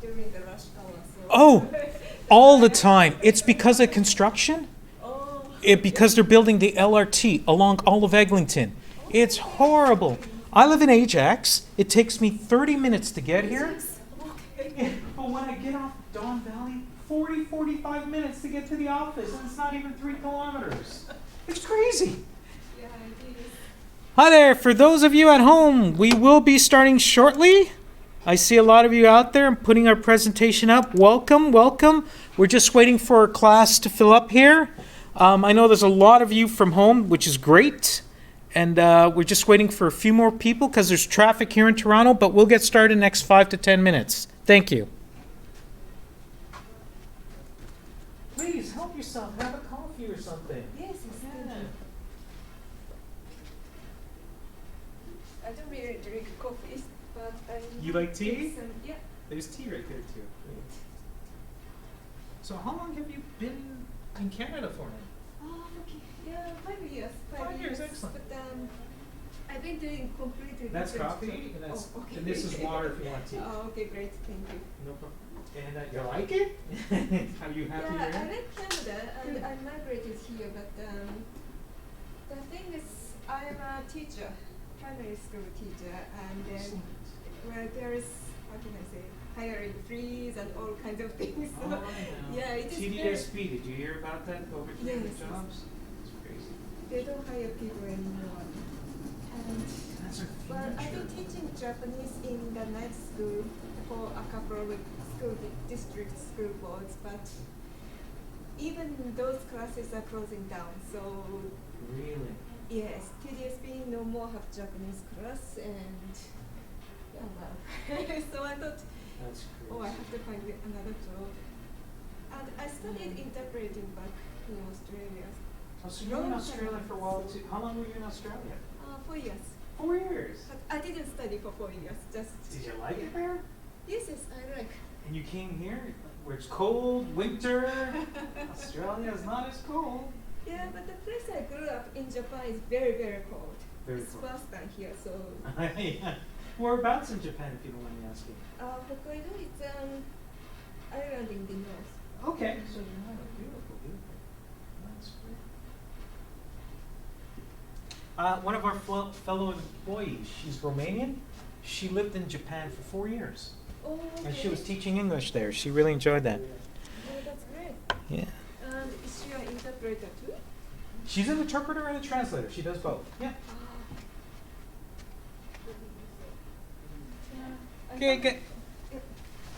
during the rush hour. So Oh, all the time. It's because of construction. oh, Because they're building the LRT along all of Eglinton. It's horrible. I live in Ajax. It takes me 30 minutes to get here. okay. But when I get off Don Valley, 45 minutes to get to the office, and it's not even 3 kilometers. It's crazy. Yeah, it is. Hi there. For those of you at home, we will be starting shortly. I see a lot of you out there. I'm putting our presentation up. Welcome, welcome. We're just waiting for our class to fill up here. I know there's a lot of you from home, which is great. And we're just waiting for a few more people because there's traffic here in Toronto, but we'll get started in the next 5 to 10 minutes. Thank you. Please help yourself. Have a coffee or something. Yes, thank you. I don't really drink coffee, but I. You like tea? drink some- yeah. There's tea right there too. So how long have you been in Canada for now? Oh, okay. Yeah, 5 years. 5 years, excellent. But I've been doing completely That's different coffee, job. and that's Oh, okay. and this is water if you want tea. Oh, okay, great. Thank you. No problem. And you like it? Are you happy Yeah, I here? like Canada and Good. I migrated here, but the thing is, I'm a teacher, primary school teacher, and Excellent. well, there is, how can I say, hiring freeze and all kinds of things. So, Oh, I know. yeah, it is TDSP, did you hear about that over here Yes, in jobs? It's crazy. they don't hire people anymore. And That's our well, I've future. been teaching Japanese in the night school for a couple of district school boards, but even those classes are closing down. So Really? yes, TDSP no more have Japanese class, and yeah, well, so I thought, That's crazy. oh, I have to find another job. And I studied interpreting back in Australia. Oh, so you were in Australia for a while too. How long were you in Australia? 4 years. 4 years. But I didn't study for 4 years. Just Did you like it there? yes, I like. And you came here where it's cold, winter. Australia is not as cold. Yeah, but the place I grew up in Japan is very, very cold. Very it's cold. worse than here, so. Yeah. Whereabouts in Japan, if you don't mind me asking? Hokkaido is island in the north. Okay. So you're not beautiful, beautiful. That's great. One of our fellow employees, she's Romanian. She lived in Japan for 4 years. Oh, okay. And she was teaching English there. She really enjoyed that. Oh, that's great. Yeah. And is she an interpreter too? She's an interpreter and a translator. She does both. Yeah. Yeah, Okay, good.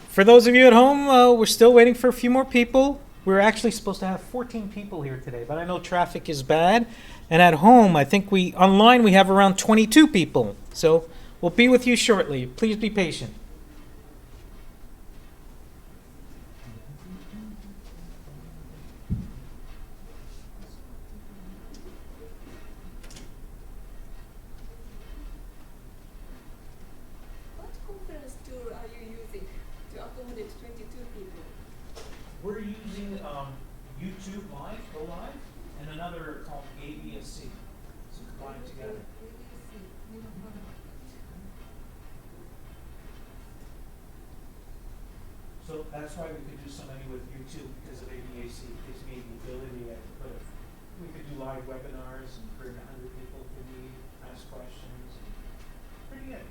For those of you at home, we're still waiting for a few more people. We're actually supposed to have 14 people here today, but I know traffic is bad. And at home, I think online we have around 22 people. So we'll be with you shortly. Please be patient. What conference tool are you using to accommodate 22 people? We're using YouTube Live, Go Live, and another called ABSC. So combined together. So that's why we could do so many with YouTube because of ABAC. It gives me the ability to put we could do live webinars and bring 100 people if we need, ask questions. Pretty good.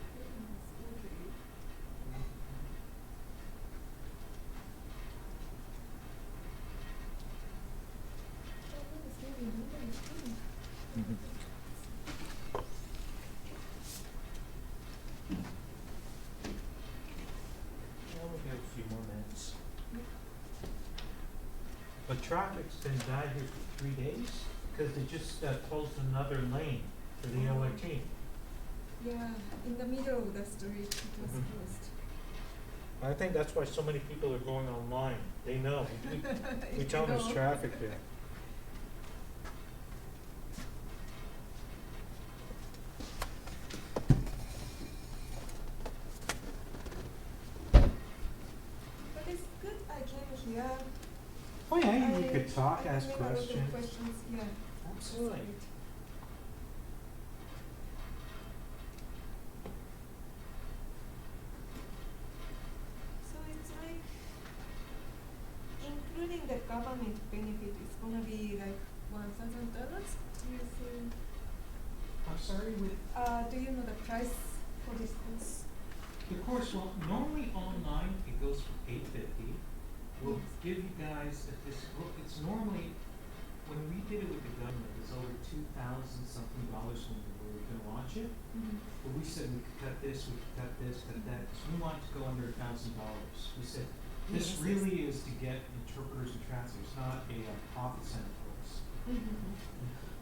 Well, we have a few more minutes. But traffic's been bad here for 3 days because they just closed another lane for the OLIT. Yeah, in the middle of the street it was Mhm. closed. I think that's why so many people are going online. They know. We tell them there's traffic there. But it's good I came here. Oh yeah, you I- could talk, I ask make a lot of questions. questions, yeah. Absolutely. So it's government benefit is gonna be like $1,000. I'm sorry, with Do you know the price for this course? the course, well, normally online it goes for $850. We'll give you guys well, it's normally, when we did it with the government, it was over $2,000 something when we were gonna launch it. But we said we could cut this, we could cut this, cut that, so we wanted to go under $1,000. We said, this really is to get interpreters and translators, not a profit center course.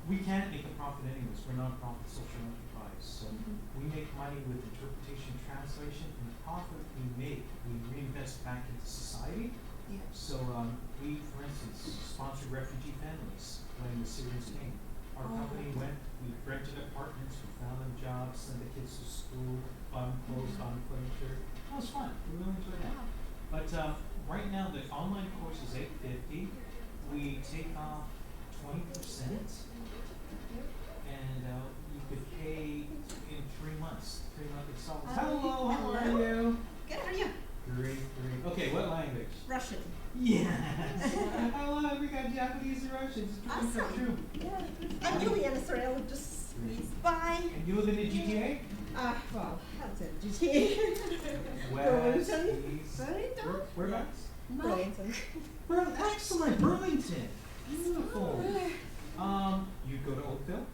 We can't make a profit anyways, we're not a profit social enterprise, so we make money with interpretation and translation, and the profit we make, we reinvest back into society. Yeah. So we, for instance, sponsored refugee families when the Syrians came. Our company went, we rented apartments, we found them jobs, sent the kids to school, bought them clothes, bought them furniture. That was fun, we really enjoyed that. But right now, the online course is $850. We take off 20%, and you could pay in 3 months, 3 month installments. Hello, how are you? Good, how are you? Great. Okay, what language? Russian. Yes. I love we got Japanese and Russian. It's a dream come true. Yeah. I'm Juliana Sorrell, just squeezed by. And you live in the GTA? Well, that's it. GTA. West, Burlington. East. Burlington? Whereabouts? Burlington. Excellent, Burlington. Beautiful. You go to Oakville?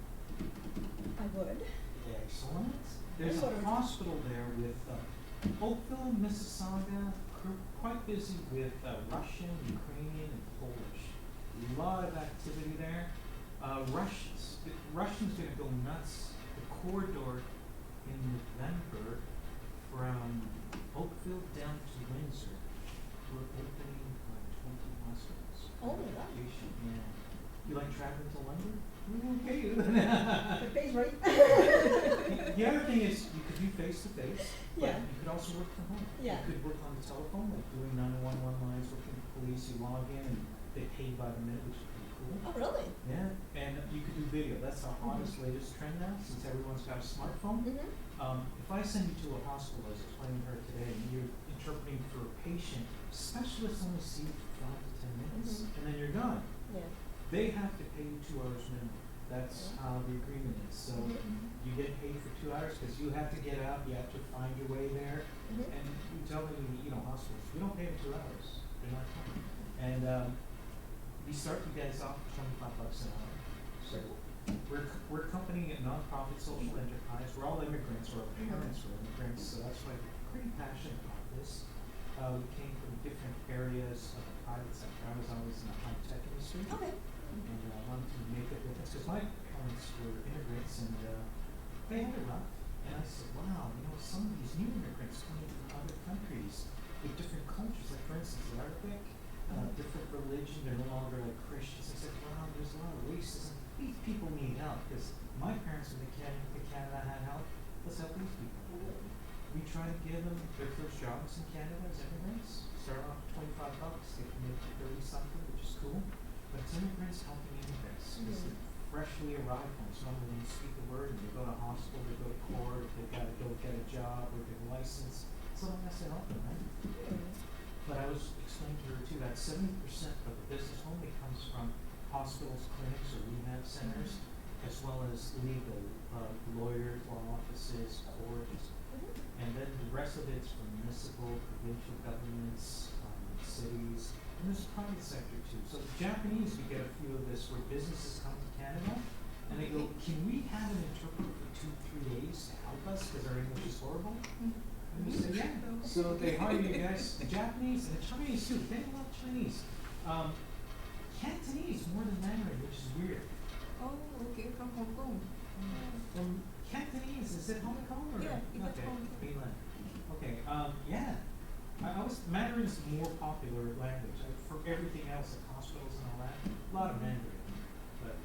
I would. Excellent. There's a hospital there with Oakville, Mississauga, quite busy with Russian, Ukrainian, and Polish. A lot of activity there. Russian's going to go nuts. The corridor in November from Oakville down to Windsor. We're opening 20 hospitals. Oh my God. Yeah. You like traveling to London? We will pay you. The pay's right. The other thing is you could do face to face, but Yeah. you could also work from home. Yeah. You could work on the telephone, like doing 911 lines, working with police. You log in and they pay by the minute, which is pretty cool. Oh, really? Yeah, and you could do video. That's the hottest, latest trend now, since everyone's got a smartphone. If I send you to a hospital, as I was explaining to her today, and you're interpreting for a patient, specialists only see you for 5 to 10 minutes, and then you're gone. Yeah. They have to pay you 2 hours minimum. That's how the agreement is. So you get paid for 2 hours because you have to get out, you have to find your way there. And you tell me, hospitals, we don't pay them 2 hours. They're not coming. And we start you guys off at $25 an hour. So we're a company, a nonprofit social enterprise. We're all immigrants, or our parents were immigrants, so that's why we're pretty passionate about this. We came from different areas of the private sector. I was always in the high-tech industry. Okay. And I wanted to make a difference because my parents were immigrants and they had it rough. And I said, wow, some of these new immigrants coming from other countries with different cultures, like for instance, Arabic, different religion, they're no longer like Christians. I said, wow, there's a lot of racism. These people need help because my parents, when they came to Canada, had help. Let's help these people. We try to give them their first jobs in Canada as immigrants. Start off with $25, they can make 30 something, which is cool. But it's immigrants helping immigrants. It's freshly arrived ones. Normally they speak a word and they go to hospital, they go to court, they've got to go get a job or get a license. Someone has to help them, right? But I was explaining to her too that 70% of the business only comes from hospitals, clinics, or rehab centers, as well as legal, lawyers, law offices, courts. And then the rest of it's from municipal, provincial governments, cities, and there's private sector too. So the Japanese, we get a few of this where businesses come to Canada and they go, can we have an interpreter for 2-3 days to help us because our English is horrible? And we say, yeah. So they hire you guys, the Japanese and the Chinese too. They love Chinese. Cantonese more than Mandarin, which is weird. Oh, okay, from Hong Kong. Cantonese, is it Hong Kong or? Yeah, it's okay. Hong Kong. Mainland. Okay, yeah. Mandarin is the more popular language. For everything else, like hospitals and all that, a lot of Mandarin. But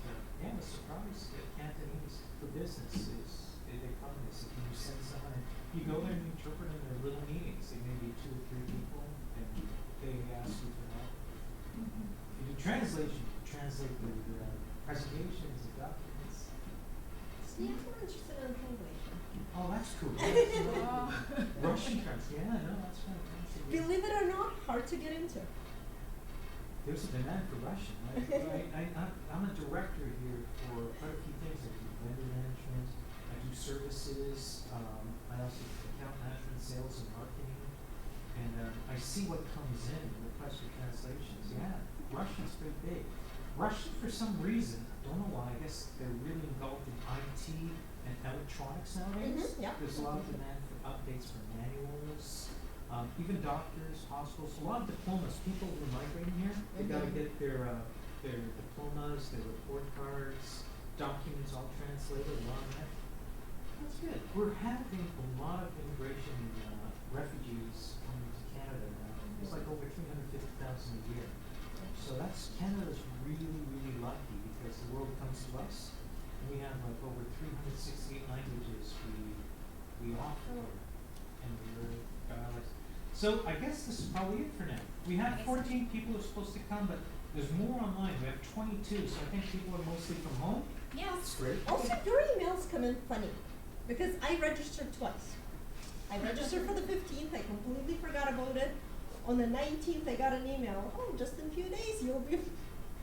yeah, I was surprised that Cantonese for business is, they come and they say, can you send someone? You go there and you interpret in their little meetings. They may be 2 or 3 people and they ask you for help. If you do translation, you translate the presentations and documents. Yeah, I'm more interested in translation. Oh, that's cool. Russian translation. Yeah, no, that's fantastic. Believe it or not, hard to get into. there's a demand for Russian. I'm a director here for quite a few things. I do vendor management, I do services, I also do account management, sales and marketing, and I see what comes in, requests for translations. Yeah, Russian's pretty big. Russian, for some reason, I don't know why, I guess they're really involved in IT and electronics nowadays. Yeah. There's a lot of demand for updates for manuals, even doctors, hospitals, a lot of diplomas. People who are migrating here, they gotta get their diplomas, their report cards, documents all translated, a lot of that. That's good. We're having a lot of immigration refugees coming to Canada now. It's like over 350,000 a year. So Canada's really, really lucky because the world comes to us. And we have like over 368 languages we offer. And we're so I guess this is probably it for now. We have 14 people who are supposed to come, but there's more online. We have 22, so I think people are mostly from home. Yes. That's great. Also, your emails come in funny because I registered twice. I registered for the 15th. I completely forgot about it. On the 19th, I got an email. Oh, just in a few days, you'll be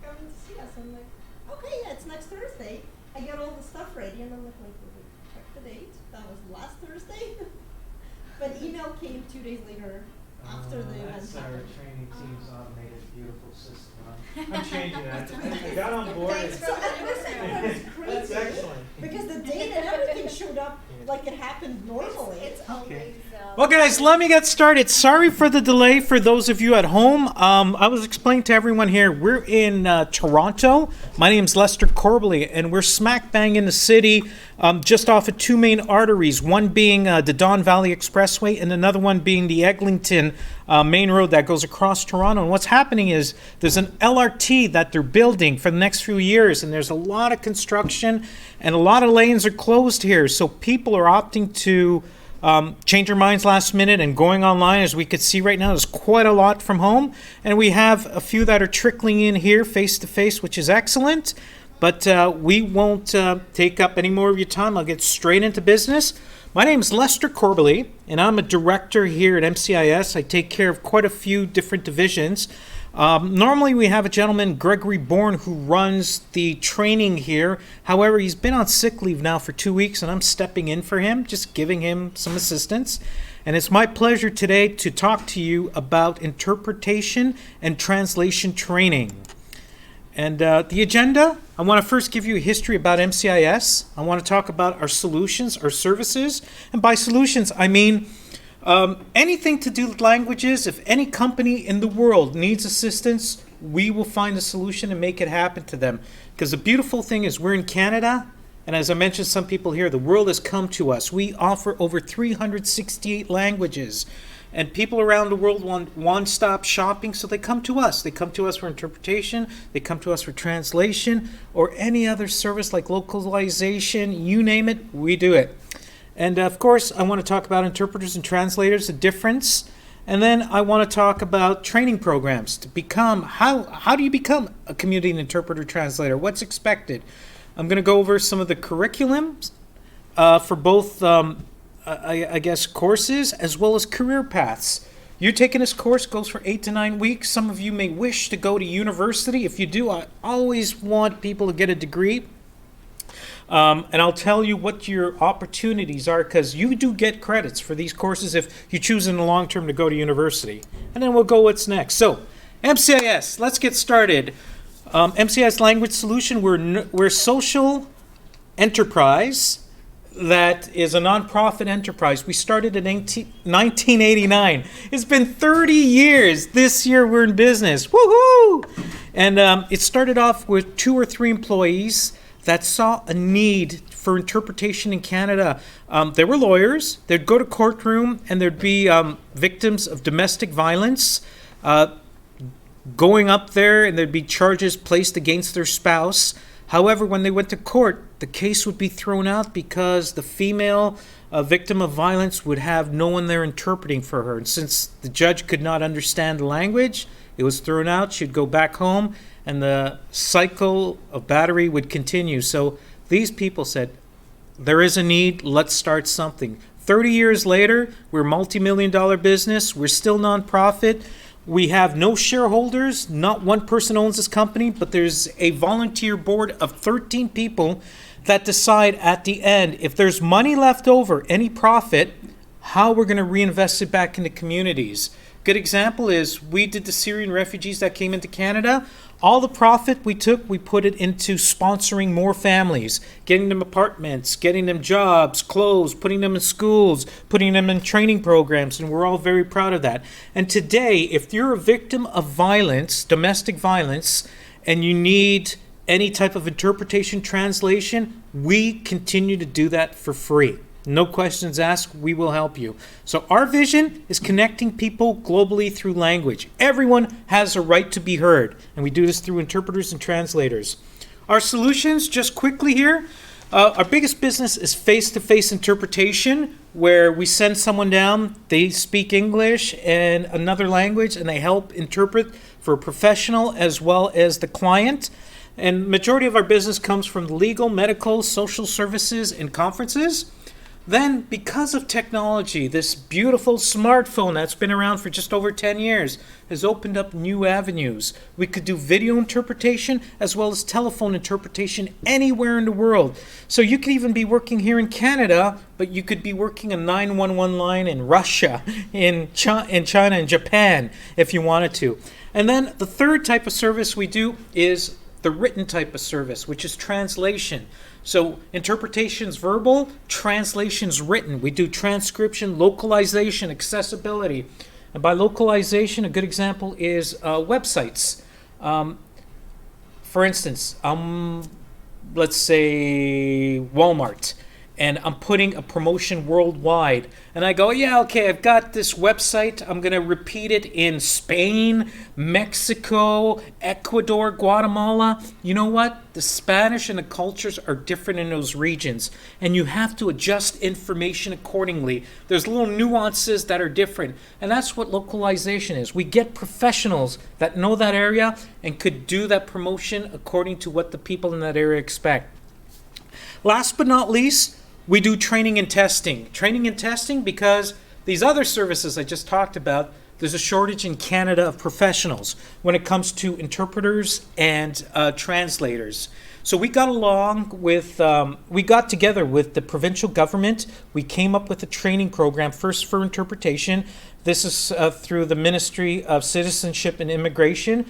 coming to see us. I'm like, okay, yeah, it's next Thursday. I get all the stuff ready, and I'm like, wait, check the date. That was last Thursday. But email came 2 days later after the event That's our happened. training team's automated, beautiful system. I'm changing that. I got on board. Thanks So at first I thought it was That's crazy excellent. because the date and everything showed up like it happened normally. It's always. Well, guys, let me get started. Sorry for the delay for those of you at home. I was explaining to everyone here, we're in Toronto. My name's Lester Corbally, and we're smack bang in the city, just off of two main arteries, one being the Don Valley Expressway and another one being the Eglinton main road that goes across Toronto. And what's happening is there's an LRT that they're building for the next few years, and there's a lot of construction and a lot of lanes are closed here. So people are opting to change their minds last minute and going online. As we could see right now, there's quite a lot from home, and we have a few that are trickling in here face to face, which is excellent. But we won't take up any more of your time. I'll get straight into business. My name is Lester Corbally, and I'm a director here at MCIS. I take care of quite a few different divisions. Normally we have a gentleman, Gregory Bourne, who runs the training here. However, he's been on sick leave now for 2 weeks, and I'm stepping in for him, just giving him some assistance. And it's my pleasure today to talk to you about interpretation and translation training. And the agenda, I want to first give you a history about MCIS. I want to talk about our solutions, our services. And by solutions, I mean anything to do with languages. If any company in the world needs assistance, we will find a solution and make it happen to them. Because the beautiful thing is we're in Canada, and as I mentioned, some people here, the world has come to us. We offer over 368 languages. And people around the world want one-stop shopping, so they come to us. They come to us for interpretation, they come to us for translation, or any other service like localization, you name it, we do it. And of course, I want to talk about interpreters and translators, the difference. And then I want to talk about training programs to become, how do you become a community interpreter translator? What's expected? I'm going to go over some of the curriculums for both I guess courses as well as career paths. You're taking this course, goes for 8 to 9 weeks. Some of you may wish to go to university. If you do, I always want people to get a degree. And I'll tell you what your opportunities are, because you do get credits for these courses if you choose in the long term to go to university. And then we'll go what's next. So MCIS, let's get started. MCIS Language Solution, we're social enterprise that is a nonprofit enterprise. We started in 1989. It's been 30 years. This year we're in business. Woohoo! And it started off with 2 or 3 employees that saw a need for interpretation in Canada. They were lawyers. They'd go to courtroom and there'd be victims of domestic violence going up there, and there'd be charges placed against their spouse. However, when they went to court, the case would be thrown out because the female victim of violence would have no one there interpreting for her. And since the judge could not understand the language, it was thrown out. She'd go back home, and the cycle of battery would continue. So these people said, there is a need, let's start something. 30 years later, we're a multi-million-dollar business. We're still nonprofit. We have no shareholders. Not one person owns this company, but there's a volunteer board of 13 people that decide at the end if there's money left over, any profit, how we're going to reinvest it back into communities. Good example is we did the Syrian refugees that came into Canada. All the profit we took, we put it into sponsoring more families, getting them apartments, getting them jobs, clothes, putting them in schools, putting them in training programs, and we're all very proud of that. And today, if you're a victim of violence, domestic violence, and you need any type of interpretation, translation, we continue to do that for free. No questions asked, we will help you. So our vision is connecting people globally through language. Everyone has a right to be heard, and we do this through interpreters and translators. Our solutions, just quickly here, our biggest business is face-to-face interpretation, where we send someone down, they speak English and another language, and they help interpret for a professional as well as the client. And majority of our business comes from legal, medical, social services, and conferences. Then, because of technology, this beautiful smartphone that's been around for just over 10 years has opened up new avenues. We could do video interpretation as well as telephone interpretation anywhere in the world. So you could even be working here in Canada, but you could be working a 911 line in Russia, in China, and Japan, if you wanted to. And then the third type of service we do is the written type of service, which is translation. So interpretation's verbal, translation's written. We do transcription, localization, accessibility. And by localization, a good example is websites. For instance, let's say Walmart, and I'm putting a promotion worldwide. And I go, yeah, okay, I've got this website. I'm going to repeat it in Spain, Mexico, Ecuador, Guatemala. You know what? The Spanish and the cultures are different in those regions, and you have to adjust information accordingly. There's little nuances that are different, and that's what localization is. We get professionals that know that area and could do that promotion according to what the people in that area expect. Last but not least, we do training and testing. Training and testing because these other services I just talked about, there's a shortage in Canada of professionals when it comes to interpreters and translators. So we got together with the provincial government. We came up with a training program first for interpretation. This is through the Ministry of Citizenship and Immigration.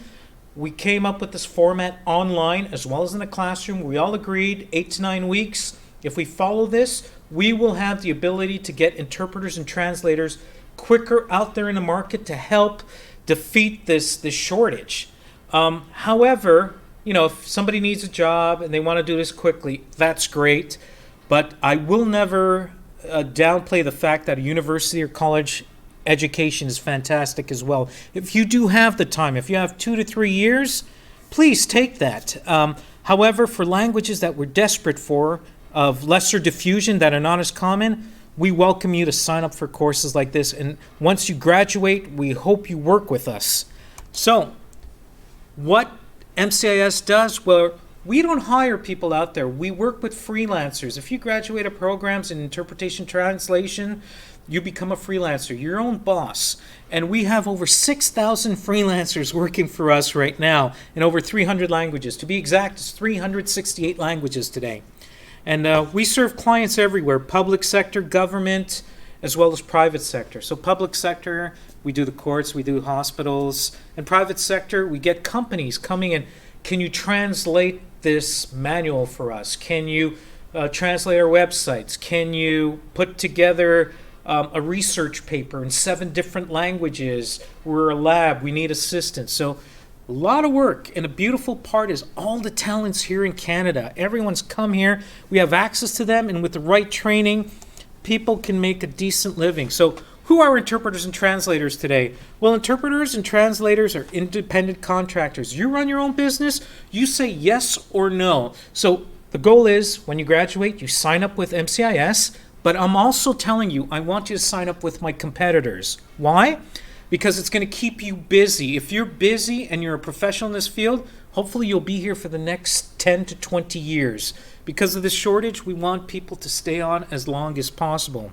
We came up with this format online as well as in the classroom. We all agreed 8 to 9 weeks. If we follow this, we will have the ability to get interpreters and translators quicker out there in the market to help defeat this shortage. However, if somebody needs a job and they want to do this quickly, that's great. But I will never downplay the fact that a university or college education is fantastic as well. If you do have the time, if you have 2 to 3 years, please take that. However, for languages that we're desperate for, of lesser diffusion that are not as common, we welcome you to sign up for courses like this. And once you graduate, we hope you work with us. So, what MCIS does, well, we don't hire people out there. We work with freelancers. If you graduate our programs in interpretation translation, you become a freelancer, your own boss. And we have over 6,000 freelancers working for us right now in over 300 languages. To be exact, it's 368 languages today. And we serve clients everywhere, public sector, government, as well as private sector. So public sector, we do the courts, we do hospitals. And private sector, we get companies coming in. Can you translate this manual for us? Can you translate our websites? Can you put together a research paper in 7 different languages? We're a lab, we need assistance. So a lot of work, and a beautiful part is all the talents here in Canada. Everyone's come here, we have access to them, and with the right training, people can make a decent living. So who are interpreters and translators today? Well, interpreters and translators are independent contractors. You run your own business, you say yes or no. So the goal is, when you graduate, you sign up with MCIS, but I'm also telling you, I want you to sign up with my competitors. Why? Because it's going to keep you busy. If you're busy and you're a professional in this field, hopefully you'll be here for the next 10 to 20 years. Because of this shortage, we want people to stay on as long as possible.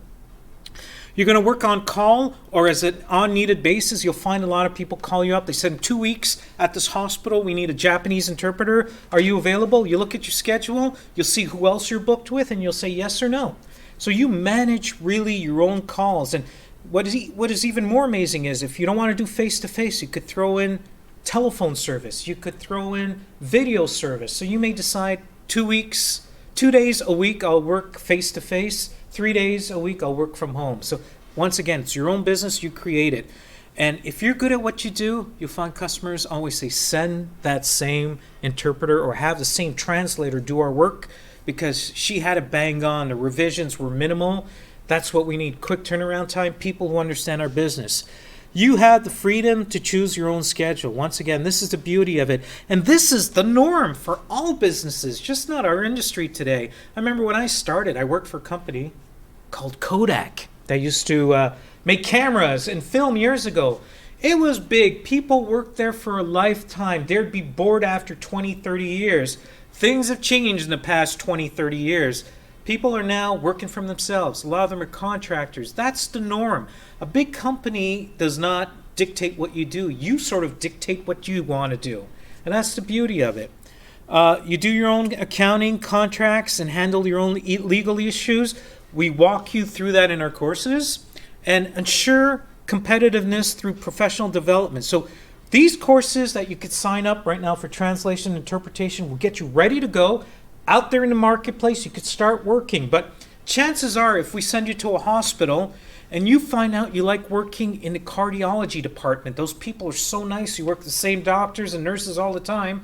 You're going to work on call or as an on-needed basis. You'll find a lot of people call you up. They said, in 2 weeks at this hospital, we need a Japanese interpreter. Are you available? You look at your schedule. You'll see who else you're booked with, and you'll say yes or no. So you manage really your own calls. And what is even more amazing is if you don't want to do face-to-face, you could throw in telephone service. You could throw in video service. So you may decide 2 weeks, 2 days a week I'll work face-to-face, 3 days a week I'll work from home. So once again, it's your own business, you create it. And if you're good at what you do, you'll find customers always say, send that same interpreter or have the same translator do our work because she had it bang on. The revisions were minimal. That's what we need, quick turnaround time, people who understand our business. You have the freedom to choose your own schedule. Once again, this is the beauty of it. And this is the norm for all businesses, just not our industry today. I remember when I started, I worked for a company called Kodak that used to make cameras and film years ago. It was big. People worked there for a lifetime. They'd be bored after 20, 30 years. Things have changed in the past 20, 30 years. People are now working for themselves. A lot of them are contractors. That's the norm. A big company does not dictate what you do. You sort of dictate what you want to do. And that's the beauty of it. You do your own accounting, contracts, and handle your own legal issues. We walk you through that in our courses and ensure competitiveness through professional development. So these courses that you could sign up right now for translation and interpretation will get you ready to go. Out there in the marketplace, you could start working. But chances are, if we send you to a hospital and you find out you like working in the cardiology department, those people are so nice, you work with the same doctors and nurses all the time,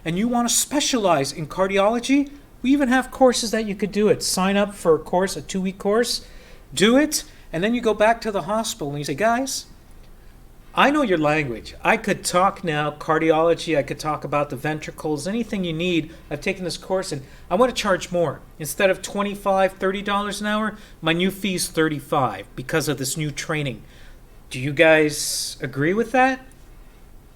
and you want to specialize in cardiology, we even have courses that you could do it. Sign up for a course, a 2-week course, do it, and then you go back to the hospital and you say, guys, I know your language. I could talk now cardiology. I could talk about the ventricles, anything you need. I've taken this course and I want to charge more. Instead of $25, $30 an hour, my new fee is $35 because of this new training. Do you guys agree with that?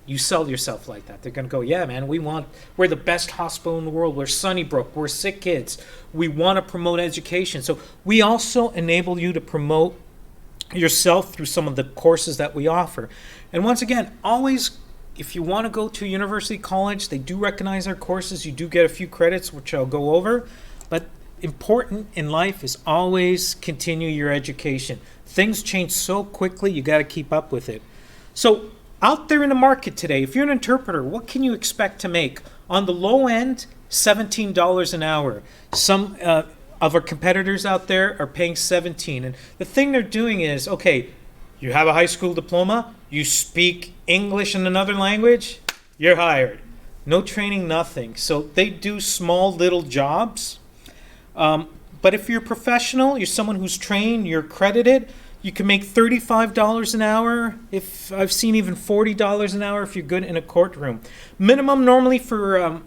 You sell yourself like that. They're going to go, yeah, man, we're the best hospital in the world. We're Sunnybrook. We're sick kids. We want to promote education. So we also enable you to promote yourself through some of the courses that we offer. And once again, always, if you want to go to university, college, they do recognize our courses. You do get a few credits, which I'll go over. But important in life is always continue your education. Things change so quickly, you got to keep up with it. So out there in the market today, if you're an interpreter, what can you expect to make? On the low end, $17 an hour. Some of our competitors out there are paying $17. And the thing they're doing is, okay, you have a high school diploma, you speak English in another language, you're hired. No training, nothing. So they do small little jobs. But if you're a professional, you're someone who's trained, you're accredited, you can make $35 an hour. If I've seen even $40 an hour if you're good in a courtroom. Minimum normally for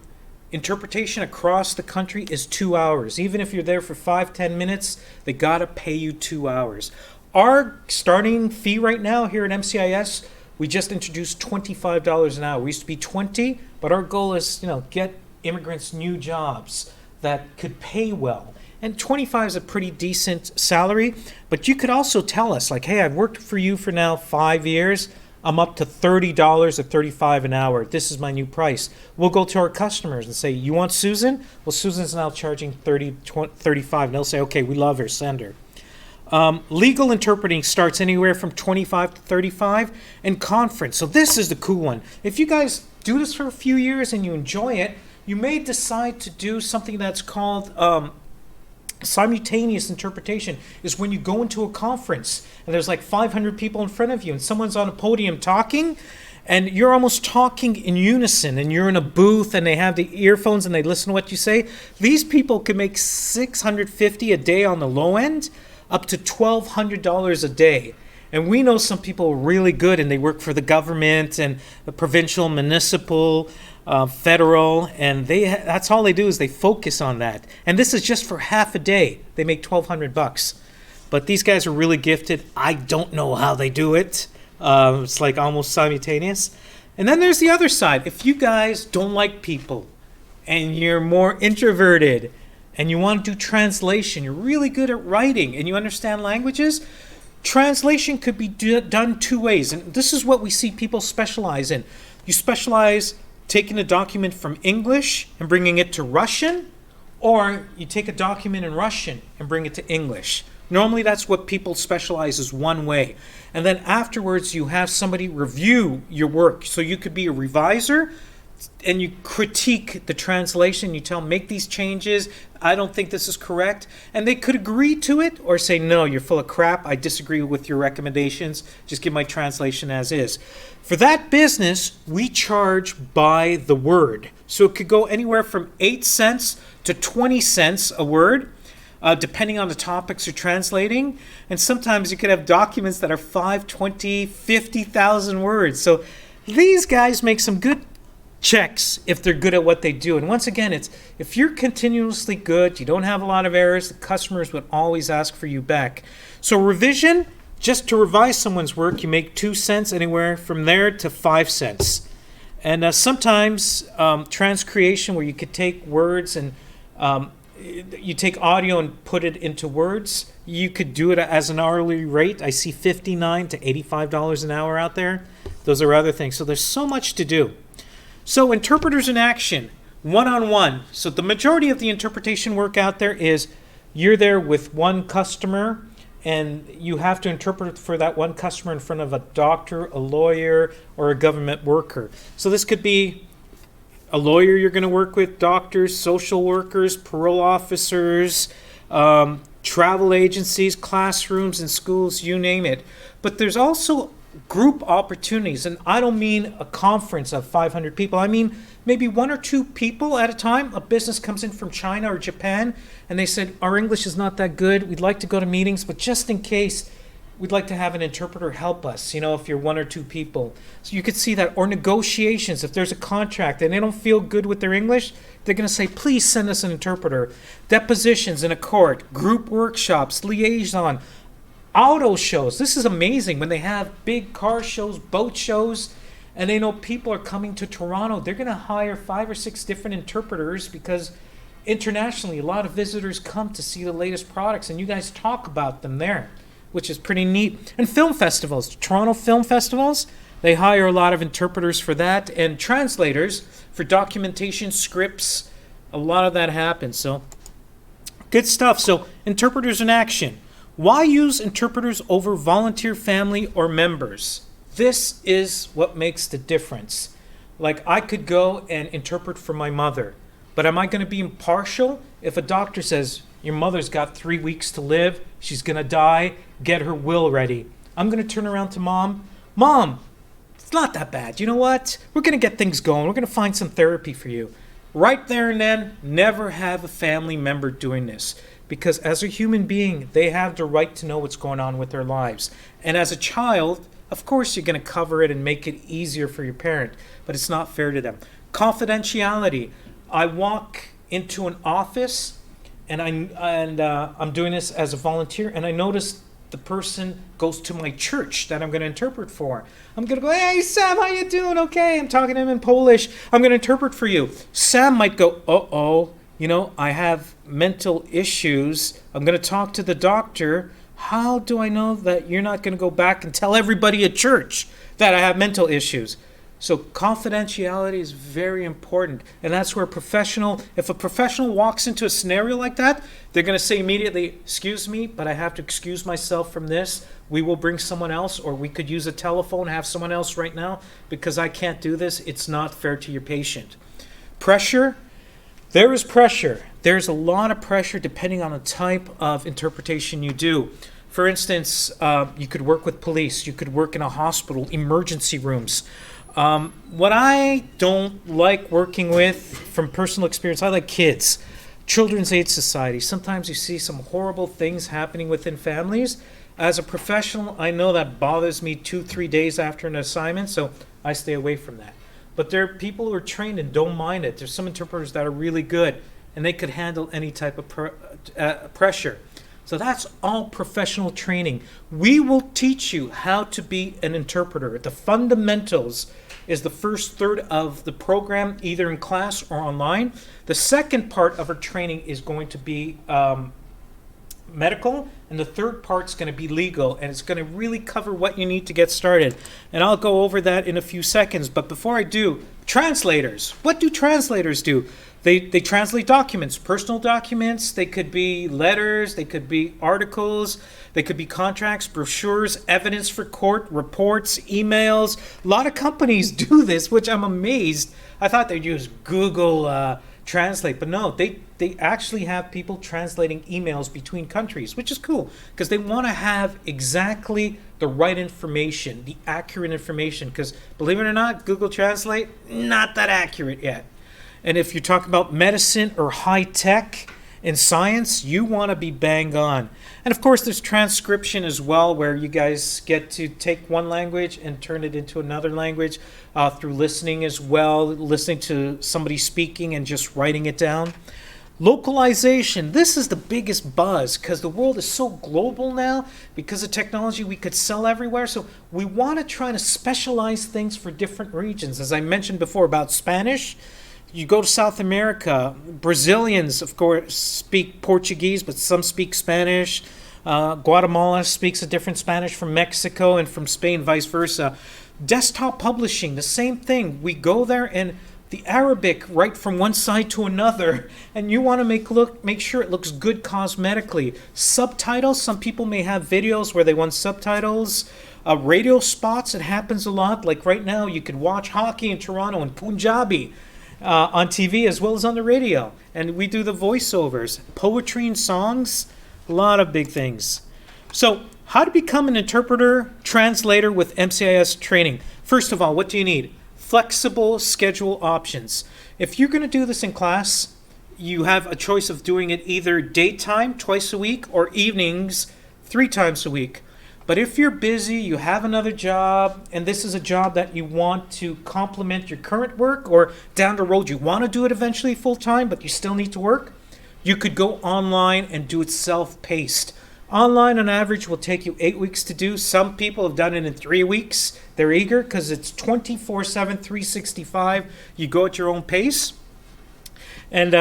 interpretation across the country is 2 hours. Even if you're there for 5-10 minutes, they gotta pay you 2 hours. Our starting fee right now here at MCIS, we just introduced $25 an hour. We used to be 20, but our goal is, get immigrants new jobs that could pay well. And 25 is a pretty decent salary, but you could also tell us, like, hey, I've worked for you for now 5 years. I'm up to $30 or $35 an hour. This is my new price. We'll go to our customers and say, you want Susan? Well, Susan's now charging $30, $35. And they'll say, okay, we love her, send her. Legal interpreting starts anywhere from $25 to $35. And conference. So this is the cool one. If you guys do this for a few years and you enjoy it, you may decide to do something that's called simultaneous interpretation. Is when you go into a conference and there's like 500 people in front of you and someone's on a podium talking and you're almost talking in unison and you're in a booth and they have the earphones and they listen to what you say. These people can make $650 a day on the low end, up to $1,200 a day. And we know some people are really good and they work for the government and the provincial, municipal, federal, and that's all they do is they focus on that. And this is just for half a day. They make $1,200. But these guys are really gifted. I don't know how they do it. It's like almost simultaneous. And then there's the other side. If you guys don't like people and you're more introverted and you want to do translation, you're really good at writing and you understand languages, Translation could be done two ways, and this is what we see people specialize in. You specialize taking a document from English and bringing it to Russian, or you take a document in Russian and bring it to English. Normally that's what people specialize is one way. And then afterwards you have somebody review your work. So you could be a reviser and you critique the translation. You tell them, make these changes. I don't think this is correct. And they could agree to it or say, no, you're full of crap. I disagree with your recommendations. Just give my translation as is. For that business, we charge by the word. So it could go anywhere from 8 cents to 20 cents a word, depending on the topics you're translating. And sometimes you could have documents that are 5, 20, 50,000 words. So these guys make some good checks if they're good at what they do. And once again, it's if you're continuously good, you don't have a lot of errors, the customers would always ask for you back. So revision, just to revise someone's work, you make 2 cents, anywhere from there to 5 cents. And sometimes transcreation, where you could take words and you take audio and put it into words, you could do it as an hourly rate. I see $59 to $85 an hour out there. Those are other things. So there's so much to do. So interpreters in action, one-on-one. So the majority of the interpretation work out there is you're there with one customer and you have to interpret for that one customer in front of a doctor, a lawyer, or a government worker. So this could be a lawyer you're going to work with, doctors, social workers, parole officers, travel agencies, classrooms and schools, you name it. But there's also group opportunities, and I don't mean a conference of 500 people. I mean maybe 1 or 2 people at a time. A business comes in from China or Japan, and they said, our English is not that good. We'd like to go to meetings, but just in case, we'd like to have an interpreter help us, if you're 1 or 2 people. So you could see that. Or negotiations. If there's a contract and they don't feel good with their English, they're going to say, please send us an interpreter. Depositions in a court, group workshops, liaison, auto shows. This is amazing when they have big car shows, boat shows, and they know people are coming to Toronto. They're going to hire 5 or 6 different interpreters because internationally a lot of visitors come to see the latest products, and you guys talk about them there, which is pretty neat. And film festivals, Toronto film festivals, they hire a lot of interpreters for that, and translators for documentation, scripts. A lot of that happens. So good stuff. So interpreters in action. Why use interpreters over volunteer family or members? This is what makes the difference. Like, I could go and interpret for my mother, but am I going to be impartial if a doctor says, your mother's got 3 weeks to live, she's going to die, get her will ready? I'm going to turn around to mom, it's not that bad. You know what? We're going to get things going. We're going to find some therapy for you. Right there and then, never have a family member doing this. Because as a human being, they have the right to know what's going on with their lives. And as a child, of course you're going to cover it and make it easier for your parent, but it's not fair to them. Confidentiality. I walk into an office and I'm doing this as a volunteer, and I notice the person goes to my church that I'm going to interpret for. I'm going to go, hey Sam, how you doing? Okay, I'm talking to him in Polish. I'm going to interpret for you. Sam might go, uh-oh. I have mental issues. I'm going to talk to the doctor. How do I know that you're not going to go back and tell everybody at church that I have mental issues? So confidentiality is very important. And that's where if a professional walks into a scenario like that, they're going to say immediately, excuse me, but I have to excuse myself from this. We will bring someone else, or we could use a telephone, have someone else right now, because I can't do this. It's not fair to your patient. Pressure. There is pressure. There's a lot of pressure depending on the type of interpretation you do. For instance, you could work with police. You could work in a hospital, emergency rooms. What I don't like working with, from personal experience, I like kids. Children's Aid Society. Sometimes you see some horrible things happening within families. As a professional, I know that bothers me 2-3 days after an assignment, so I stay away from that. But there are people who are trained and don't mind it. There's some interpreters that are really good, and they could handle any type of pressure. So that's all professional training. We will teach you how to be an interpreter. The fundamentals is the first third of the program, either in class or online. The second part of our training is going to be medical, and the third part's going to be legal, and it's going to really cover what you need to get started. And I'll go over that in a few seconds. But before I do, translators. What do translators do? They translate documents, personal documents. They could be letters. They could be articles. They could be contracts, brochures, evidence for court, reports, emails. A lot of companies do this, which I'm amazed. I thought they'd use Google Translate, but no, they actually have people translating emails between countries, which is cool because they want to have exactly the right information, the accurate information, because believe it or not, Google Translate, not that accurate yet. And if you talk about medicine or high tech in science, you want to be bang on. And of course, there's transcription as well, where you guys get to take one language and turn it into another language through listening as well, listening to somebody speaking and just writing it down. Localization, this is the biggest buzz because the world is so global now. Because of technology, we could sell everywhere. So we want to try to specialize things for different regions. As I mentioned before about Spanish, you go to South America, Brazilians, of course, speak Portuguese, but some speak Spanish. Guatemala speaks a different Spanish from Mexico, and from Spain, vice versa. Desktop publishing, the same thing. We go there and the Arabic right from one side to another, and you want to make sure it looks good cosmetically. Subtitles, some people may have videos where they want subtitles. Radio spots, it happens a lot. Like right now, you could watch hockey in Toronto in Punjabi on TV as well as on the radio. And we do the voiceovers. Poetry and songs, a lot of big things. So how to become an interpreter, translator with MCIS training. First of all, what do you need? Flexible schedule options. If you're going to do this in class, you have a choice of doing it either daytime, twice a week, or evenings, 3 times a week. But if you're busy, you have another job, and this is a job that you want to complement your current work, or down the road you want to do it eventually full-time, but you still need to work, you could go online and do it self-paced. Online, on average, will take you 8 weeks to do. Some people have done it in 3 weeks. They're eager because it's 24/7, 365. You go at your own pace. And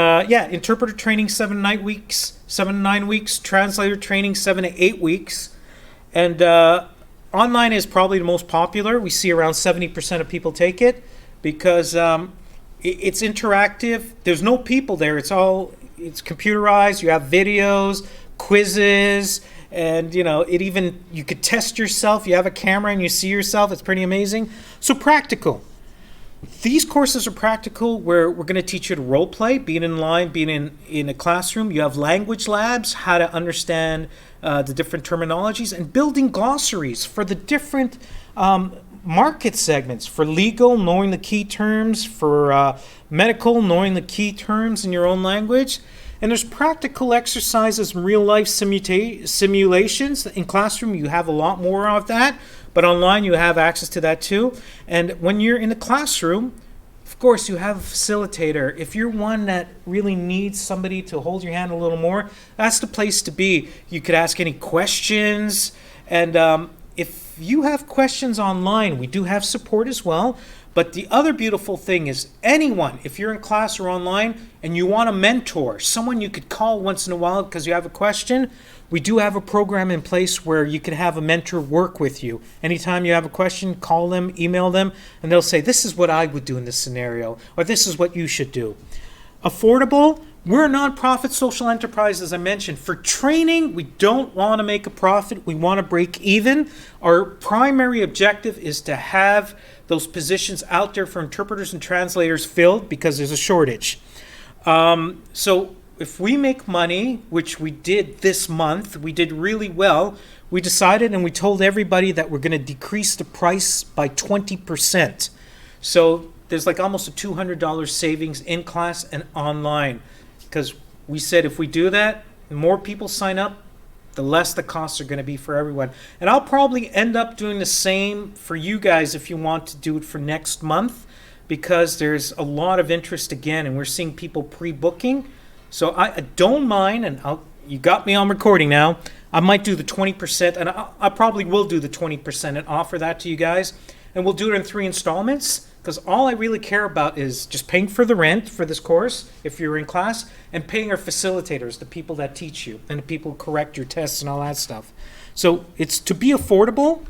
interpreter training 7 to 9 weeks. Translator training 7 to 8 weeks. And online is probably the most popular. We see around 70% of people take it because it's interactive. There's no people there. It's computerized. You have videos, quizzes, and you could test yourself. You have a camera and you see yourself. It's pretty amazing. So practical. These courses are practical where we're going to teach you to role play, being in line, being in a classroom. You have language labs, how to understand the different terminologies, and building glossaries for the different market segments. For legal, knowing the key terms. For medical, knowing the key terms in your own language. And there's practical exercises and real-life simulations. In classroom, you have a lot more of that. But online, you have access to that too. And when you're in the classroom, of course, you have a facilitator. If you're one that really needs somebody to hold your hand a little more, that's the place to be. You could ask any questions. And if you have questions online, we do have support as well. But the other beautiful thing is anyone, if you're in class or online and you want a mentor, someone you could call once in a while because you have a question, we do have a program in place where you can have a mentor work with you. Anytime you have a question, call them, email them, and they'll say, this is what I would do in this scenario, or this is what you should do. Affordable, we're a nonprofit social enterprise, as I mentioned. For training, we don't want to make a profit. We want to break even. Our primary objective is to have those positions out there for interpreters and translators filled because there's a shortage. So if we make money, which we did this month, we did really well, we decided and we told everybody that we're going to decrease the price by 20%. So there's like almost a $200 savings in class and online. Because we said if we do that, more people sign up, the less the costs are going to be for everyone. And I'll probably end up doing the same for you guys if you want to do it for next month, because there's a lot of interest again, and we're seeing people pre-booking. So I don't mind, and you got me on recording now. I might do the 20%, and I probably will do the 20% and offer that to you guys. And we'll do it in 3 installments, because all I really care about is just paying for the rent for this course, if you're in class, and paying our facilitators, the people that teach you, and the people who correct your tests and all that stuff. So it's to be affordable,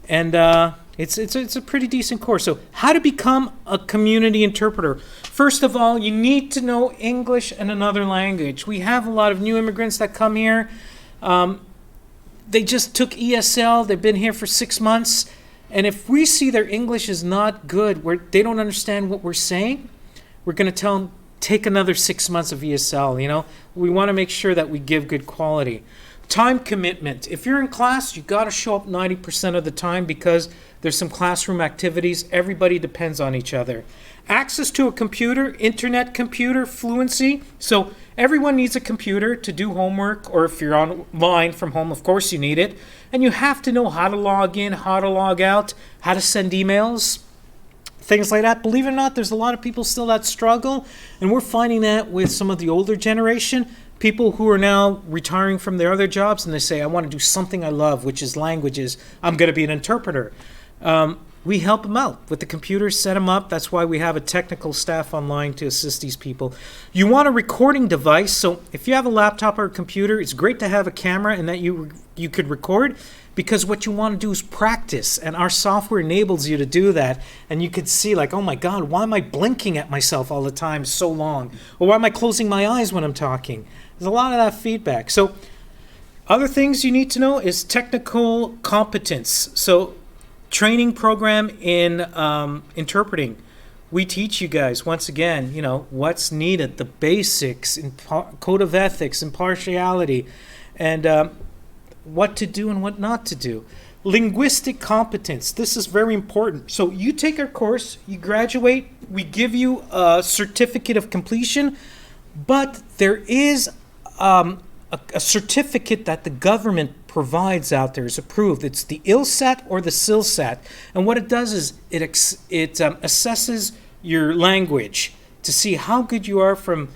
and it's a pretty decent course. So how to become a community interpreter. First of all, you need to know English and another language. We have a lot of new immigrants that come here. They just took ESL. They've been here for 6 months. And if we see their English is not good, where they don't understand what we're saying, we're going to tell them, take another 6 months of ESL, you know? We want to make sure that we give good quality. Time commitment. If you're in class, you got to show up 90% of the time because there's some classroom activities. Everybody depends on each other. Access to a computer, internet computer, fluency. So everyone needs a computer to do homework, or if you're online from home, of course you need it. And you have to know how to log in, how to log out, how to send emails, things like that. Believe it or not, there's a lot of people still that struggle, and we're finding that with some of the older generation, people who are now retiring from their other jobs, and they say, I want to do something I love, which is languages. I'm going to be an interpreter. We help them out with the computers, set them up. That's why we have a technical staff online to assist these people. You want a recording device. So if you have a laptop or a computer, it's great to have a camera and that you could record, because what you want to do is practice. And our software enables you to do that. And you could see like, oh my God, why am I blinking at myself all the time so long? Or why am I closing my eyes when I'm talking? There's a lot of that feedback. So other things you need to know is technical competence. So training program in interpreting. We teach you guys, once again, you know, what's needed, the basics, code of ethics, impartiality, and what to do and what not to do. Linguistic competence. This is very important. So you take our course, you graduate, we give you a certificate of completion, but there is a certificate that the government provides out there, is approved. It's the ILSAT or the SILSAT. And what it does is it assesses your language to see how good you are from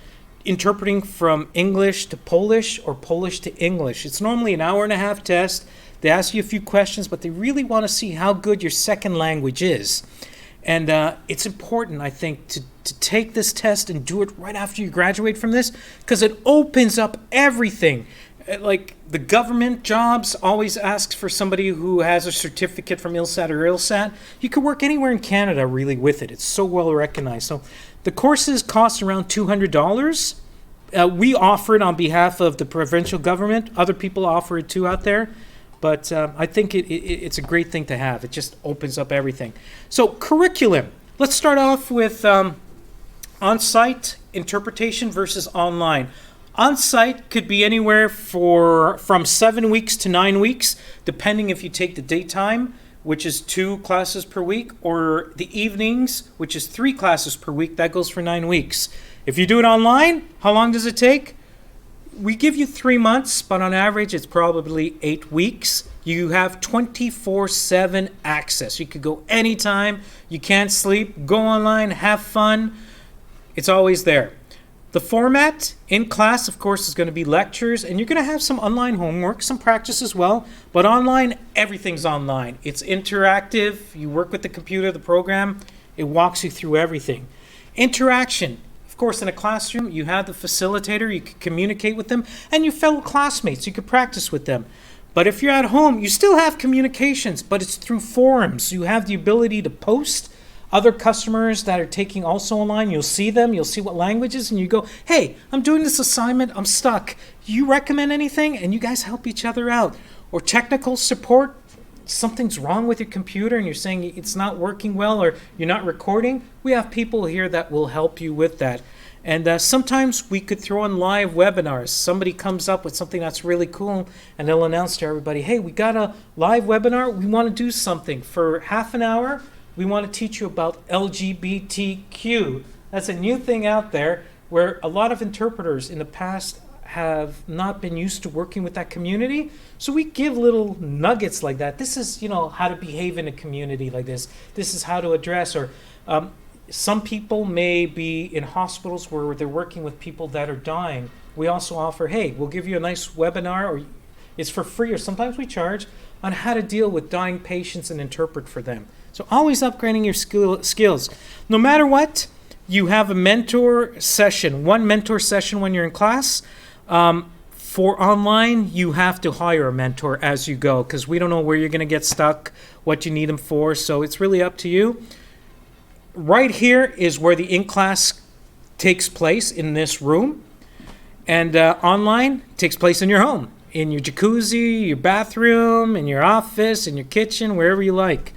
interpreting from English to Polish or Polish to English. It's normally an 1.5-hour test. They ask you a few questions, but they really want to see how good your second language is. And it's important, I think, to take this test and do it right after you graduate from this, because it opens up everything. Like the government jobs always asks for somebody who has a certificate from ILSAT or ILSAT. You could work anywhere in Canada really with it. It's so well recognized. So the courses cost around $200. We offer it on behalf of the provincial government. Other people offer it too out there. But I think it's a great thing to have. It just opens up everything. So curriculum. Let's start off with on-site interpretation versus online. On-site could be anywhere from 7 weeks to 9 weeks, depending if you take the daytime, which is 2 classes per week, or the evenings, which is 3 classes per week. That goes for 9 weeks. If you do it online, how long does it take? We give you 3 months, but on average, it's probably 8 weeks. You have 24/7 access. You could go anytime. You can't sleep. Go online, have fun. It's always there. The format in class, of course, is going to be lectures, and you're going to have some online homework, some practice as well. But online, everything's online. It's interactive. You work with the computer, the program. It walks you through everything. Interaction. Of course, in a classroom, you have the facilitator. You can communicate with them, and your fellow classmates. You can practice with them. But if you're at home, you still have communications, but it's through forums. You have the ability to post. Other customers that are taking also online, you'll see them, you'll see what languages, and you go, hey, I'm doing this assignment, I'm stuck. You recommend anything? And you guys help each other out. Or technical support, something's wrong with your computer and you're saying it's not working well or you're not recording. We have people here that will help you with that. And sometimes we could throw in live webinars. Somebody comes up with something that's really cool and they'll announce to everybody, hey, we got a live webinar, we want to do something for half an hour. We want to teach you about LGBTQ. That's a new thing out there where a lot of interpreters in the past have not been used to working with that community. So we give little nuggets like that. This is, how to behave in a community like this. This is how to address, or some people may be in hospitals where they're working with people that are dying. We also offer, hey, we'll give you a nice webinar, or it's for free, or sometimes we charge, on how to deal with dying patients and interpret for them. So always upgrading your skills. No matter what, you have a mentor session, one mentor session when you're in class. For online, you have to hire a mentor as you go because we don't know where you're going to get stuck, what you need them for. So it's really up to you. Right here is where the in-class takes place in this room. And online takes place in your home, in your jacuzzi, your bathroom, in your office, in your kitchen, wherever you like.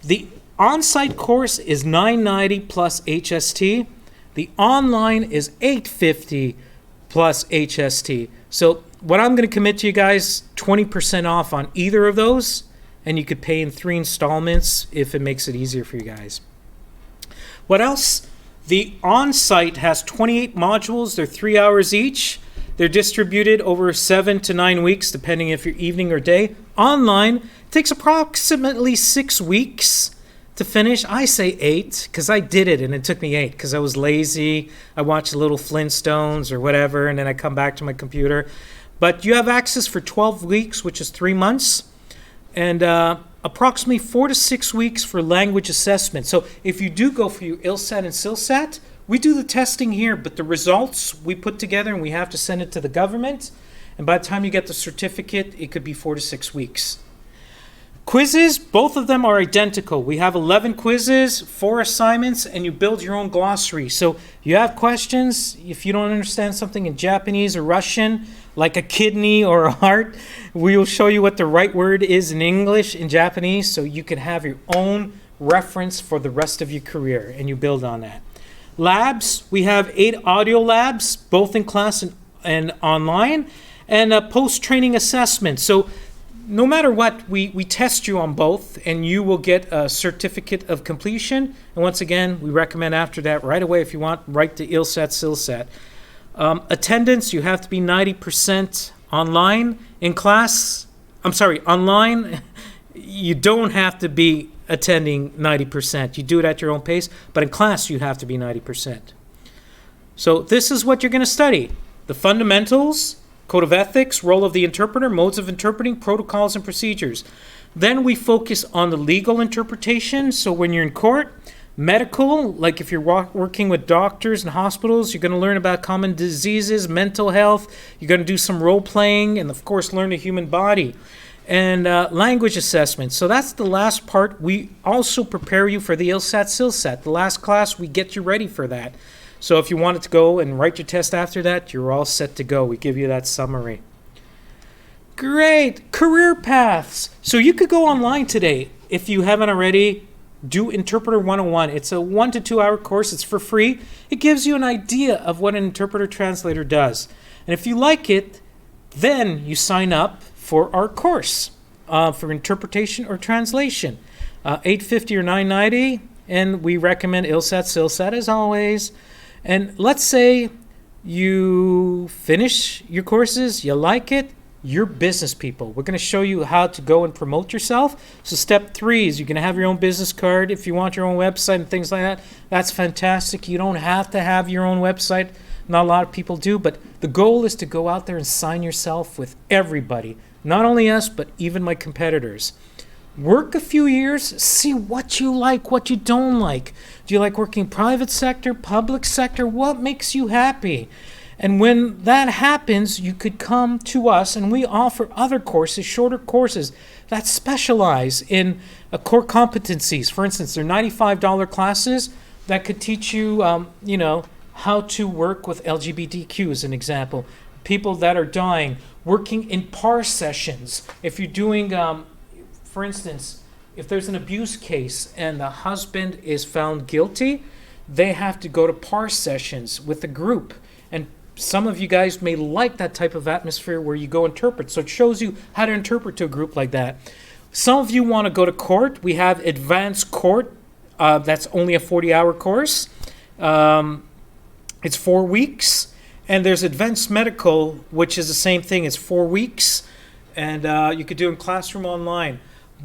The on-site course is $990 plus HST. The online is $850 plus HST. So what I'm going to commit to you guys, 20% off on either of those, and you could pay in 3 installments if it makes it easier for you guys. What else? The on-site has 28 modules. They're 3 hours each. They're distributed over 7 to 9 weeks, depending if you're evening or day. Online takes approximately 6 weeks to finish. I say 8 because I did it and it took me 8 because I was lazy. I watched little Flintstones or whatever, and then I come back to my computer. But you have access for 12 weeks, which is 3 months, and approximately 4 to 6 weeks for language assessment. So if you do go for your ILSAT and SILSAT, we do the testing here, but the results we put together and we have to send it to the government. And by the time you get the certificate, it could be 4 to 6 weeks. Quizzes, both of them are identical. We have 11 quizzes, 4 assignments, and you build your own glossary. So you have questions. If you don't understand something in Japanese or Russian, like a kidney or a heart, we will show you what the right word is in English, in Japanese, so you can have your own reference for the rest of your career, and you build on that. Labs, we have 8 audio labs, both in class and online, and a post-training assessment. So no matter what, we test you on both, and you will get a certificate of completion. And once again, we recommend after that, right away, if you want, right to ILSAT, SILSAT. Attendance, you have to be 90% online. In class, online, you don't have to be attending 90%. You do it at your own pace, but in class, you have to be 90%. So this is what you're going to study. The fundamentals, Code of Ethics, role of the interpreter, modes of interpreting, protocols and procedures. Then we focus on the legal interpretation. So when you're in court, medical, like if you're working with doctors and hospitals, you're going to learn about common diseases, mental health. You're going to do some role playing and, of course, learn the human body. And language assessment. So that's the last part. We also prepare you for the ILSAT, SILSAT. The last class, we get you ready for that. So if you wanted to go and write your test after that, you're all set to go. We give you that summary. Great. Career paths. So you could go online today if you haven't already. Do Interpreter 101. It's a 1 to 2 hour course. It's for free. It gives you an idea of what an interpreter translator does. And if you like it, then you sign up for our course for interpretation or translation. $850 or $990, and we recommend ILSAT, SILSAT as always. And let's say you finish your courses, you like it, you're business people. We're going to show you how to go and promote yourself. So step 3 is you're going to have your own business card. If you want your own website and things like that, that's fantastic. You don't have to have your own website. Not a lot of people do, but the goal is to go out there and sign yourself with everybody. Not only us, but even my competitors. Work a few years, see what you like, what you don't like. Do you like working private sector, public sector? What makes you happy? And when that happens, you could come to us, and we offer other courses, shorter courses that specialize in core competencies. For instance, they're $95 classes that could teach you, how to work with LGBTQ as an example. People that are dying, working in PAR sessions. If you're doing, for instance, if there's an abuse case and the husband is found guilty, they have to go to PAR sessions with a group. And some of you guys may like that type of atmosphere where you go interpret. So it shows you how to interpret to a group like that. Some of you want to go to court. We have advanced court. That's only a 40-hour course. It's 4 weeks. And there's advanced medical, which is the same thing. It's 4 weeks. And you could do it in classroom online.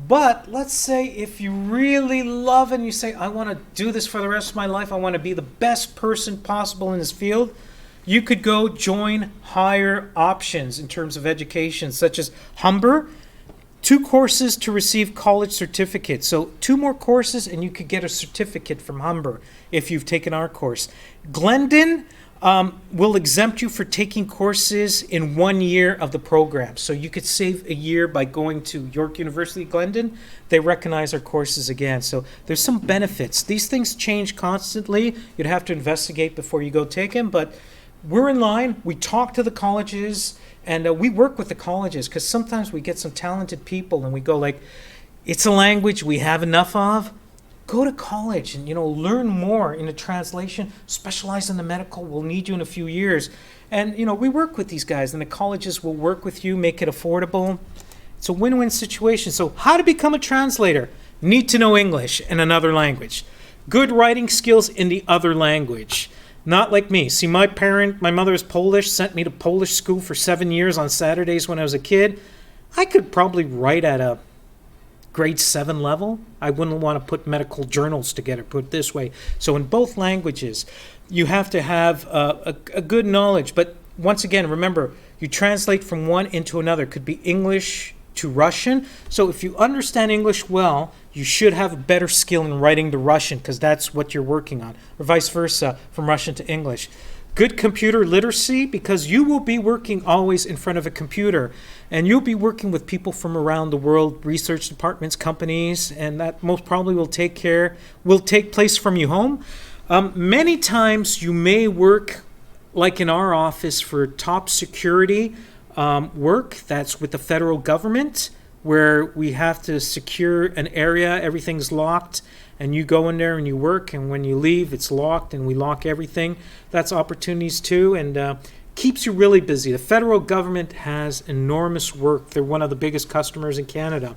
But let's say if you really love and you say, I want to do this for the rest of my life. I want to be the best person possible in this field. You could go join higher options in terms of education, such as Humber. 2 courses to receive college certificates. So 2 more courses and you could get a certificate from Humber if you've taken our course. Glendon will exempt you for taking courses in 1 year of the program. So you could save a year by going to York University, Glendon. They recognize our courses again. So there's some benefits. These things change constantly. You'd have to investigate before you go take them, but we're in line. We talk to the colleges. And we work with the colleges because sometimes we get some talented people and we go like, it's a language we have enough of. Go to college and, learn more in the translation, specialize in the medical. We'll need you in a few years. And, we work with these guys and the colleges will work with you, make it affordable. It's a win-win situation. So how to become a translator? Need to know English and another language. Good writing skills in the other language. Not like me. See, my mother is Polish, sent me to Polish school for 7 years on Saturdays when I was a kid. I could probably write at a grade 7 level. I wouldn't want to put medical journals together, put it this way. So in both languages, you have to have a good knowledge. But once again, remember, you translate from one into another. It could be English to Russian. So if you understand English well, you should have a better skill in writing the Russian because that's what you're working on, or vice versa, from Russian to English. Good computer literacy because you will be working always in front of a computer and you'll be working with people from around the world, research departments, companies, and that most probably will take place from your home. Many times you may work like in our office for top security work that's with the federal government, where we have to secure an area, everything's locked, and you go in there and you work, and when you leave, it's locked, and we lock everything. That's opportunities too, and keeps you really busy. The federal government has enormous work. They're one of the biggest customers in Canada.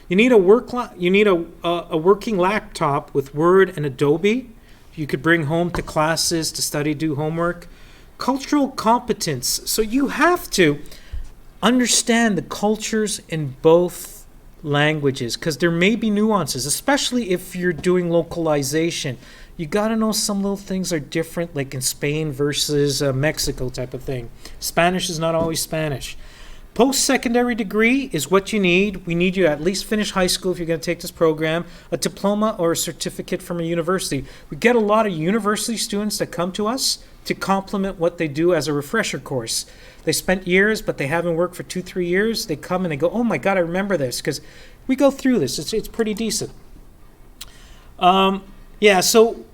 You need a working laptop with Word and Adobe. You could bring home to classes to study, do homework. Cultural competence. So you have to understand the cultures in both languages because there may be nuances, especially if you're doing localization. You got to know some little things are different, like in Spain versus Mexico type of thing. Spanish is not always Spanish. Post-secondary degree is what you need. We need you to at least finish high school if you're going to take this program, a diploma or a certificate from a university. We get a lot of university students that come to us to complement what they do as a refresher course. They spent years, but they haven't worked for 2-3 years. They come and they go, oh my God, I remember this, because we go through this. It's pretty decent. So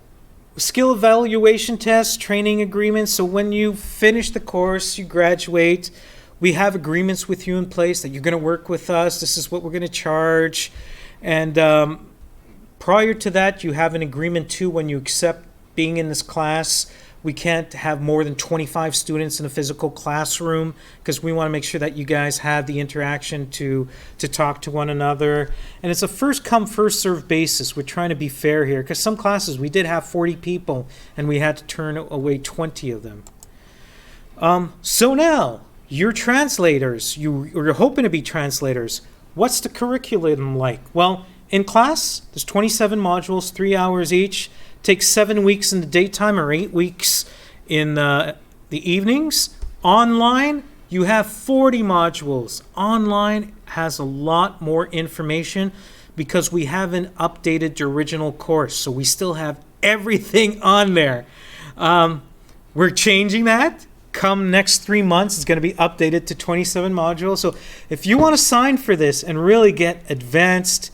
skill evaluation tests, training agreements. So when you finish the course, you graduate, we have agreements with you in place that you're going to work with us. This is what we're going to charge. And prior to that, you have an agreement too when you accept being in this class. We can't have more than 25 students in a physical classroom because we want to make sure that you guys have the interaction to talk to one another. And it's a first come, first served basis. We're trying to be fair here because some classes we did have 40 people and we had to turn away 20 of them. So now, you're translators. You're hoping to be translators. What's the curriculum like? Well, in class, there's 27 modules, 3 hours each. Takes 7 weeks in the daytime or 8 weeks in the evenings. Online, you have 40 modules. Online has a lot more information because we haven't updated the original course. So we still have everything on there. We're changing that. Come next 3 months, it's going to be updated to 27 modules. So if you want to sign for this and really get advanced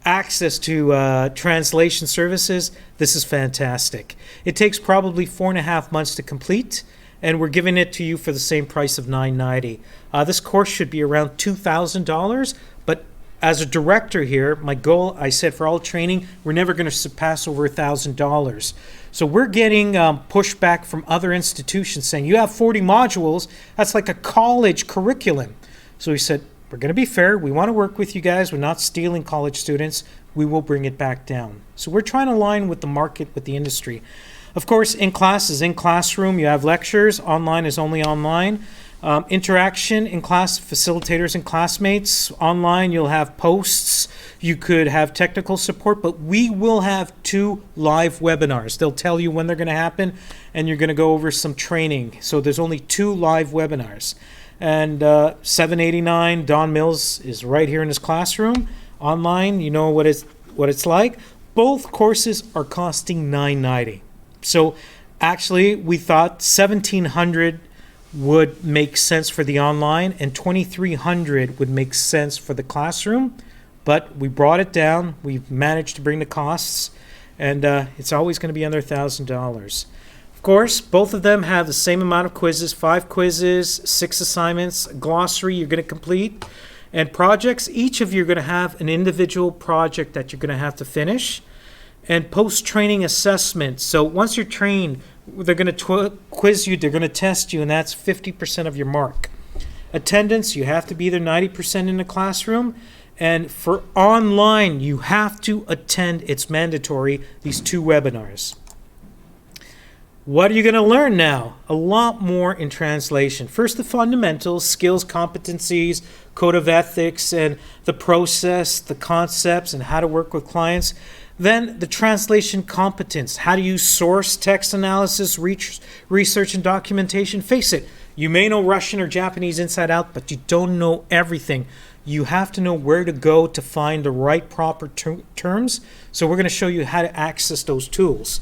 access to translation services, this is fantastic. It takes probably 4.5 months to complete, and we're giving it to you for the same price of $990. This course should be around $2,000, but as a director here, my goal, I said for all training, we're never going to surpass over $1,000. So we're getting pushback from other institutions saying, you have 40 modules, that's like a college curriculum. So we said, we're going to be fair. We want to work with you guys. We're not stealing college students. We will bring it back down. So we're trying to align with the market, with the industry. Of course, in classes, in classroom, you have lectures. Online is only online. Interaction in class, facilitators and classmates. Online, you'll have posts. You could have technical support, but we will have 2 live webinars. They'll tell you when they're going to happen, and you're going to go over some training. So there's only 2 live webinars. And 789 Don Mills is right here in his classroom. Online, you know what it's like. Both courses are costing $9.90. So actually, we thought $1,700 would make sense for the online and $2,300 would make sense for the classroom. But we brought it down. We've managed to bring the costs, and it's always going to be under $1,000. Of course, both of them have the same amount of quizzes, 5 quizzes, 6 assignments, a glossary you're going to complete, and projects. Each of you are going to have an individual project that you're going to have to finish, and post-training assessment. So once you're trained, they're going to quiz you, they're going to test you, and that's 50% of your mark. Attendance, you have to be either 90% in the classroom, and for online, you have to attend, it's mandatory, these 2 webinars. What are you going to learn now? A lot more in translation. First, the fundamentals, skills, competencies, code of ethics, and the process, the concepts, and how to work with clients. Then the translation competence. How do you source text analysis, research, and documentation? Face it, you may know Russian or Japanese inside out, but you don't know everything. You have to know where to go to find the right proper terms. So we're going to show you how to access those tools.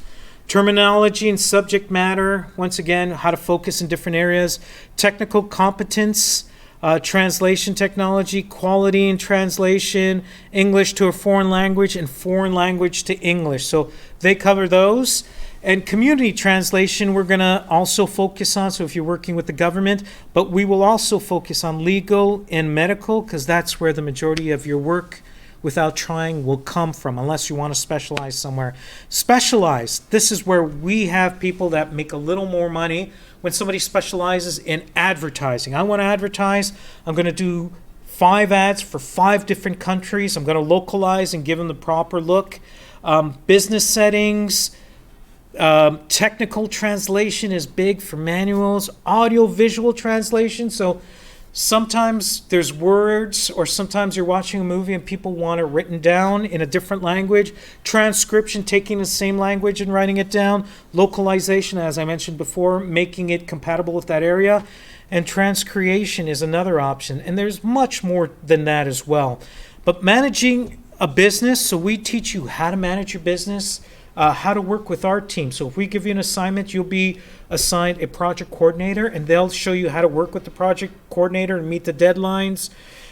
Terminology and subject matter, once again, how to focus in different areas. Technical competence, translation technology, quality in translation, English to a foreign language, and foreign language to English. So they cover those. And community translation, we're going to also focus on, so if you're working with the government, but we will also focus on legal and medical, because that's where the majority of your work without trying will come from, unless you want to specialize somewhere. Specialize, this is where we have people that make a little more money. When somebody specializes in advertising, I want to advertise, I'm going to do 5 ads for 5 different countries. I'm going to localize and give them the proper look. Business settings, technical translation is big for manuals, audio visual translation. So sometimes there's words, or sometimes you're watching a movie and people want it written down in a different language. Transcription, taking the same language and writing it down. Localization, as I mentioned before, making it compatible with that area. And transcreation is another option. And there's much more than that as well. But managing a business, so we teach you how to manage your business, how to work with our team. So if we give you an assignment, you'll be assigned a project coordinator, and they'll show you how to work with the project coordinator and meet the deadlines.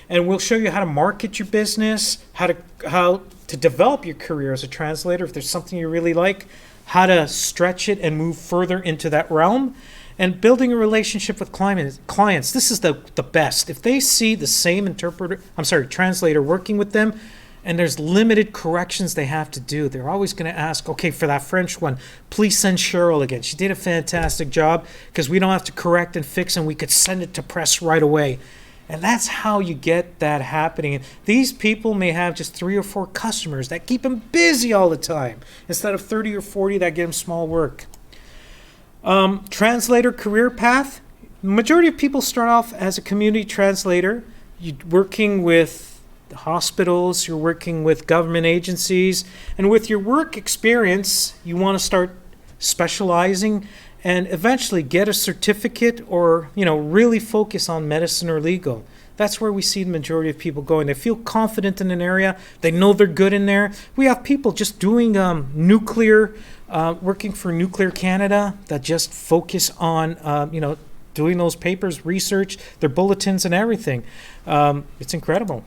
And we'll show you how to market your business, how to develop your career as a translator if there's something you really like, how to stretch it and move further into that realm. And building a relationship with clients. This is the best. If they see the same translator working with them, and there's limited corrections they have to do, they're always going to ask, okay, for that French one, please send Cheryl again. She did a fantastic job, because we don't have to correct and fix, and we could send it to press right away. And that's how you get that happening. And these people may have just 3 or 4 customers that keep them busy all the time, instead of 30 or 40 that give them small work. Translator career path. Majority of people start off as a community translator. You're working with hospitals, you're working with government agencies, and with your work experience, you want to start specializing and eventually get a certificate, or really focus on medicine or legal. That's where we see the majority of people going. They feel confident in an area, they know they're good in there. We have people just doing nuclear, working for Nuclear Canada, that just focus on doing those papers, research, their bulletins and everything. It's incredible.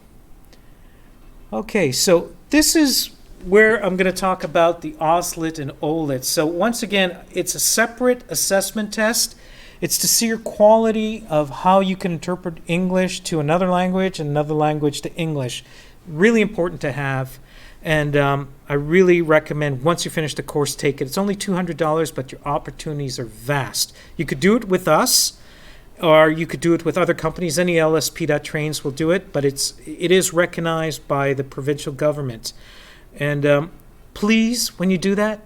Okay, so this is where I'm going to talk about the OSLIT and OLIT. So once again, it's a separate assessment test. It's to see your quality of how you can interpret English to another language and another language to English. Really important to have. And I really recommend, once you finish the course, take it. It's only $200, but your opportunities are vast. You could do it with us, or you could do it with other companies. Any LSP that trains will do it, but it is recognized by the provincial government. And please, when you do that,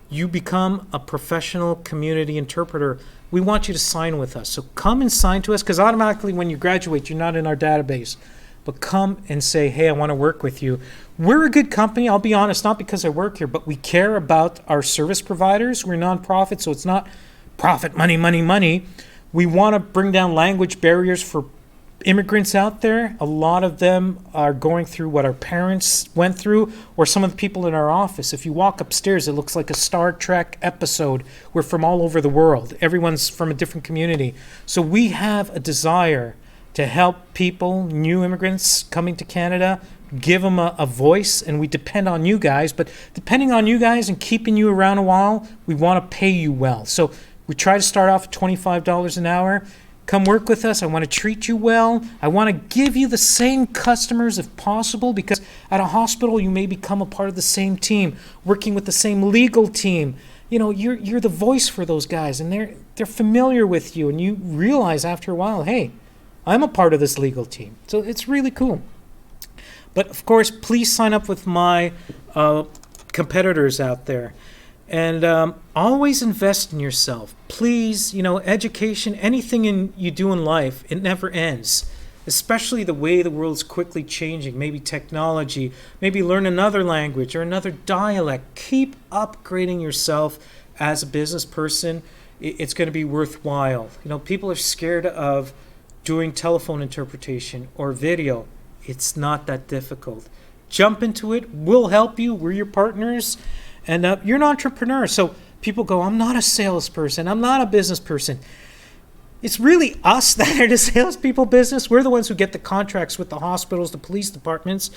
you become a professional community interpreter. We want you to sign with us. So come and sign to us, because automatically when you graduate, you're not in our database. But come and say, hey, I want to work with you. We're a good company, I'll be honest, not because I work here, but we care about our service providers. We're a nonprofit, so it's not profit, money, money, money. We want to bring down language barriers for immigrants out there. A lot of them are going through what our parents went through, or some of the people in our office. If you walk upstairs, it looks like a Star Trek episode. We're from all over the world. Everyone's from a different community. So we have a desire to help people, new immigrants coming to Canada, give them a voice, and we depend on you guys. But depending on you guys and keeping you around a while, we want to pay you well. So we try to start off at $25 an hour. Come work with us. I want to treat you well. I want to give you the same customers if possible, because at a hospital you may become a part of the same team, working with the same legal team. You know, you're the voice for those guys, and they're familiar with you, and you realize after a while, hey, I'm a part of this legal team. So it's really cool. But of course, please sign up with my competitors out there. And always invest in yourself. Please, you know, education, anything you do in life, it never ends. Especially the way the world's quickly changing. Maybe technology, maybe learn another language or another dialect. Keep upgrading yourself as a business person. It's going to be worthwhile. You know, people are scared of doing telephone interpretation or video. It's not that difficult. Jump into it. We'll help you. We're your partners. And you're an entrepreneur. So people go, I'm not a salesperson. I'm not a business person. It's really us that are the salespeople business. We're the ones who get the contracts with the hospitals, the police departments.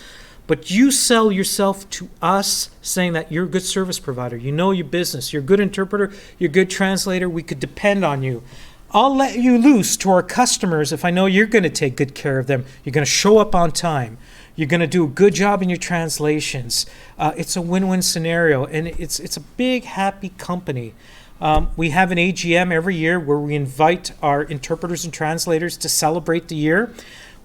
But you sell yourself to us saying that you're a good service provider. You know your business. You're a good interpreter. You're a good translator. We could depend on you. I'll let you loose to our customers if I know you're going to take good care of them. You're going to show up on time. You're going to do a good job in your translations. It's a win-win scenario, and it's a big, happy company. We have an AGM every year where we invite our interpreters and translators to celebrate the year.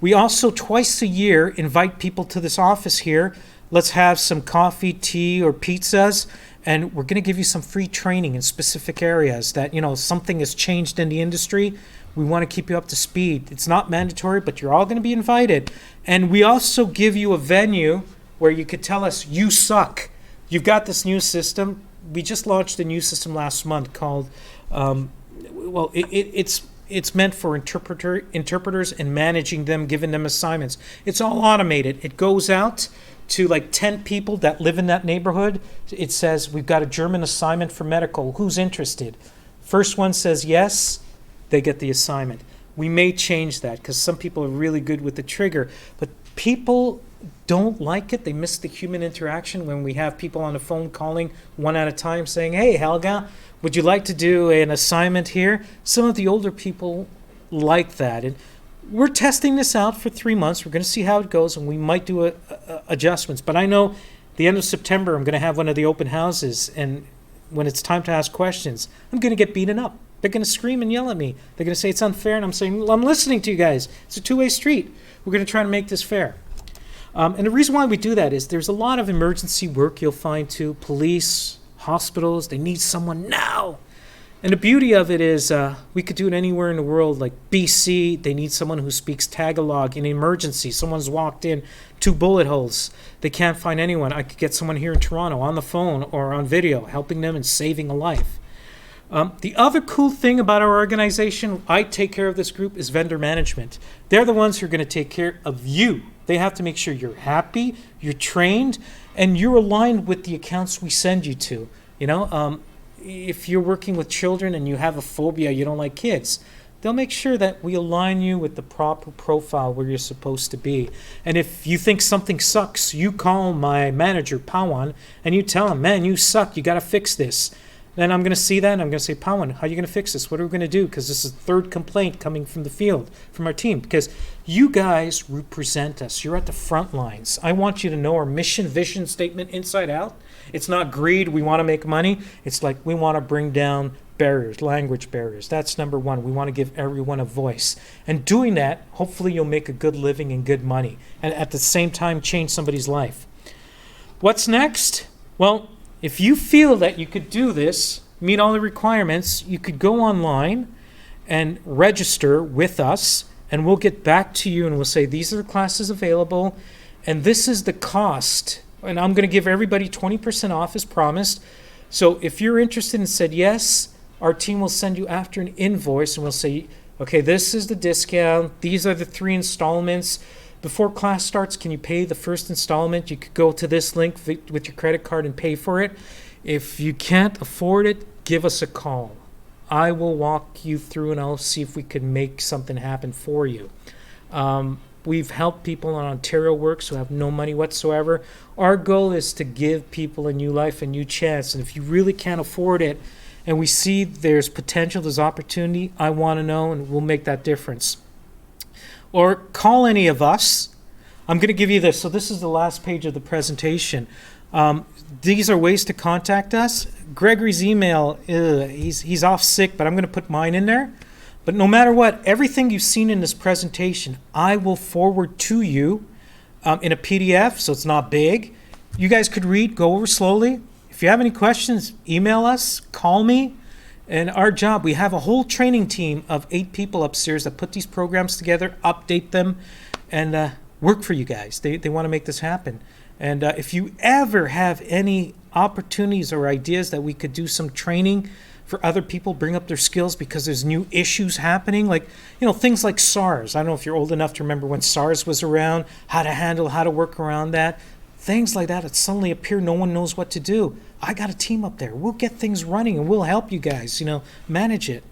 We also, twice a year, invite people to this office here. Let's have some coffee, tea, or pizzas, and we're going to give you some free training in specific areas that, you know, something has changed in the industry. We want to keep you up to speed. It's not mandatory, but you're all going to be invited. And we also give you a venue where you could tell us, you suck. You've got this new system. We just launched a new system last month called, it's meant for interpreters and managing them, giving them assignments. It's all automated. It goes out to like 10 people that live in that neighborhood. It says, we've got a German assignment for medical. Who's interested? First one says yes, they get the assignment. We may change that because some people are really good with the trigger, but people don't like it. They miss the human interaction when we have people on the phone calling one at a time saying, hey, Helga, would you like to do an assignment here? Some of the older people like that. And we're testing this out for 3 months. We're going to see how it goes, and we might do adjustments. But I know the end of September, I'm going to have one of the open houses, and when it's time to ask questions, I'm going to get beaten up. They're going to scream and yell at me. They're going to say it's unfair, and I'm saying, well, I'm listening to you guys. It's a two-way street. We're going to try to make this fair. And the reason why we do that is there's a lot of emergency work you'll find too. Police, hospitals, they need someone now. And the beauty of it is we could do it anywhere in the world. Like BC, they need someone who speaks Tagalog in an emergency. Someone's walked in 2 bullet holes. They can't find anyone. I could get someone here in Toronto on the phone or on video, helping them and saving a life. The other cool thing about our organization, I take care of this group, is vendor management. They're the ones who are going to take care of you. They have to make sure you're happy, you're trained, and you're aligned with the accounts we send you to. You know, if you're working with children and you have a phobia, you don't like kids, they'll make sure that we align you with the proper profile where you're supposed to be. And if you think something sucks, you call my manager, Pawan, and you tell him, man, you suck, you got to fix this. Then I'm going to see that and I'm going to say, Pawan, how are you going to fix this? What are we going to do? Because this is the 3rd complaint coming from the field, from our team. Because you guys represent us. You're at the front lines. I want you to know our mission, vision statement inside out. It's not greed, we want to make money. It's like we want to bring down barriers, language barriers. That's number 1. We want to give everyone a voice. And doing that, hopefully you'll make a good living and good money. And at the same time, change somebody's life. What's next? Well, if you feel that you could do this, meet all the requirements, you could go online and register with us, and we'll get back to you and we'll say, these are the classes available, and this is the cost. And I'm going to give everybody 20% off as promised. So if you're interested and said yes, our team will send you after an invoice and we'll say, okay, this is the discount. These are the 3 installments. Before class starts, can you pay the first installment? You could go to this link with your credit card and pay for it. If you can't afford it, give us a call. I will walk you through and I'll see if we can make something happen for you. We've helped people on Ontario Works who have no money whatsoever. Our goal is to give people a new life, a new chance. And if you really can't afford it and we see there's potential, there's opportunity, I want to know and we'll make that difference. Or call any of us. I'm going to give you this. So this is the last page of the presentation. These are ways to contact us. Gregory's email, he's off sick, but I'm going to put mine in there. But no matter what, everything you've seen in this presentation, I will forward to you in a PDF, so it's not big. You guys could read, go over slowly. If you have any questions, email us, call me. And our job, we have a whole training team of 8 people upstairs that put these programs together, update them, and work for you guys. They want to make this happen. And if you ever have any opportunities or ideas that we could do some training for other people, bring up their skills because there's new issues happening, like, things like SARS. I don't know if you're old enough to remember when SARS was around, how to work around that. Things like that suddenly appear, no one knows what to do. I got a team up there. We'll get things running and we'll help you guys, manage it.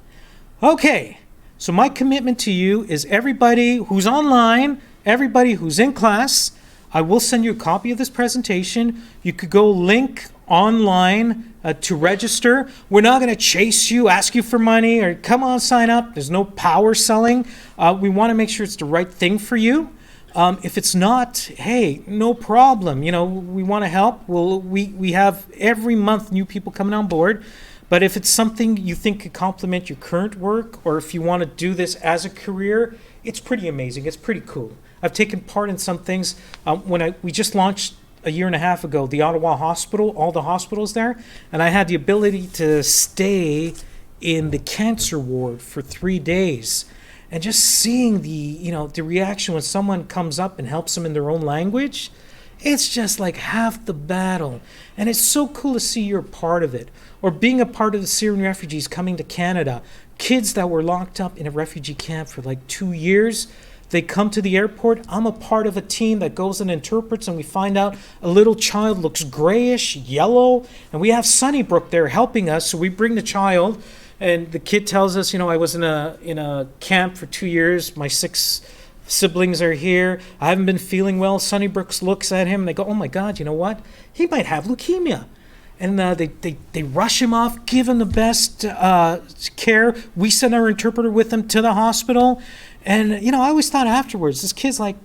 Okay, so my commitment to you is everybody who's online, everybody who's in class, I will send you a copy of this presentation. You could go link online to register. We're not going to chase you, ask you for money, or come on, sign up. There's no power selling. We want to make sure it's the right thing for you. If it's not, hey, no problem. We want to help. We have every month new people coming on board. But if it's something you think could complement your current work, or if you want to do this as a career, it's pretty amazing. It's pretty cool. I've taken part in some things. We just launched a year and a half ago, the Ottawa Hospital, all the hospitals there, and I had the ability to stay in the cancer ward for 3 days. And just seeing the reaction when someone comes up and helps them in their own language, it's just like half the battle. And it's so cool to see you're a part of it. Or being a part of the Syrian refugees coming to Canada. Kids that were locked up in a refugee camp for like 2 years, they come to the airport. I'm a part of a team that goes and interprets, and we find out a little child looks grayish, yellow, and we have Sunnybrook there helping us. So we bring the child, and the kid tells us, I was in a camp for 2 years. My 6 siblings are here. I haven't been feeling well. Sunnybrook looks at him, and they go, oh my God, you know what? He might have leukemia. And they rush him off, give him the best care. We send our interpreter with him to the hospital. And, I always thought afterwards, this kid's like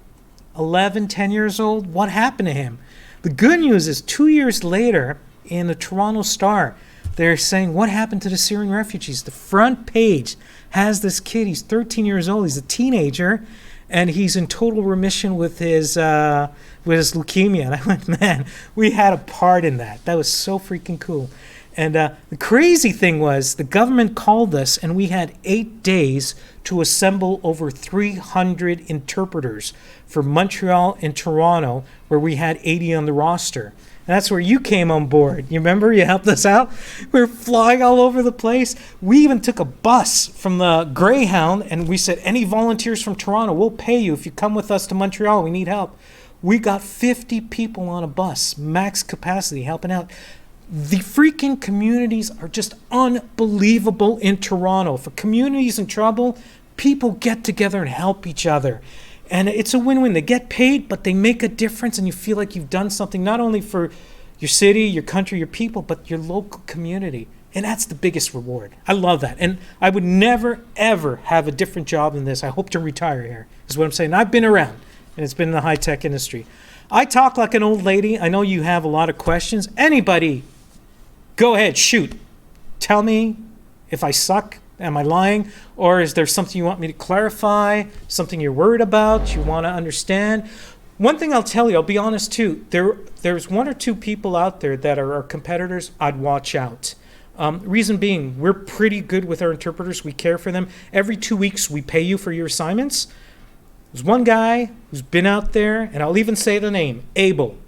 11, 10 years old. What happened to him? The good news is 2 years later in the Toronto Star, they're saying, what happened to the Syrian refugees? The front page has this kid. He's 13 years old. He's a teenager, and he's in total remission with his leukemia. And I went, man, we had a part in that. That was so freaking cool. And the crazy thing was the government called us, and we had 8 days to assemble over 300 interpreters for Montreal and Toronto, where we had 80 on the roster. And that's where you came on board. You remember? You helped us out? We were flying all over the place. We even took a bus from the Greyhound, and we said, any volunteers from Toronto, we'll pay you if you come with us to Montreal. We need help. We got 50 people on a bus, max capacity, helping out. The freaking communities are just unbelievable in Toronto. For communities in trouble, people get together and help each other. And it's a win-win. They get paid, but they make a difference, and you feel like you've done something not only for your city, your country, your people, but your local community. And that's the biggest reward. I love that. And I would never, ever have a different job than this. I hope to retire here, is what I'm saying. I've been around, and it's been in the high-tech industry. I talk like an old lady. I know you have a lot of questions. Anybody, go ahead, shoot. Tell me if I suck. Am I lying? Or is there something you want me to clarify? Something you're worried about? You want to understand? One thing I'll tell you, I'll be honest too, there's 1 or 2 people out there that are our competitors. I'd watch out. Reason being, we're pretty good with our interpreters. We care for them. Every 2 weeks, we pay you for your assignments. There's one guy who's been out there, and I'll even say the name, Abel.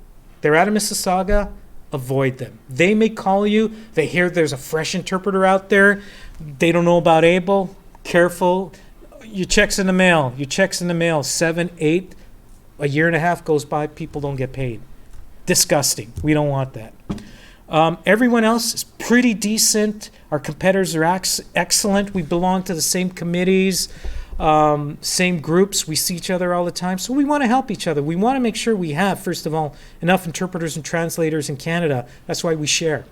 They're out of Mississauga. avoid them. They may call you, they hear there's a fresh interpreter out there, they don't know about ABLE, careful. Your check's in the mail, 7, 8, a year and a half goes by, people don't get paid. Disgusting, we don't want that. Everyone else is pretty decent. Our competitors are excellent. We belong to the same committees, same groups. We see each other all the time. So we want to help each other. We want to make sure we have, first of all, enough interpreters and translators in Canada. That's why we share.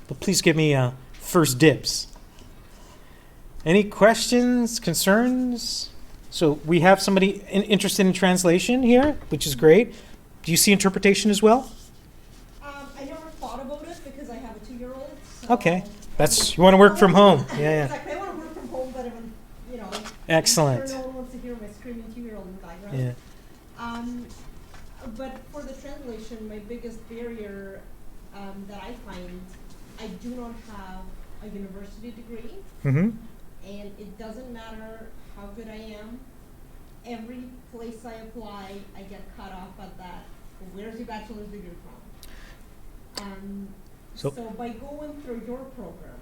But please give me first dibs. Any questions, concerns? So we have somebody interested in translation here, which is great. Do you see interpretation as well? I never thought about it because I have a 2-year-old. So Okay. You want to work from home. Yeah. Exactly. I want to work from home, but Excellent. I'm sure no one wants to hear my screaming 2-year-old in the background. Yeah. But for the translation, my biggest barrier that I find, I do not have a university degree, Mm-hmm. and it doesn't matter how good I am. Every place I apply, I get cut off at that. Where's your bachelor's degree from? So- So by going through your program,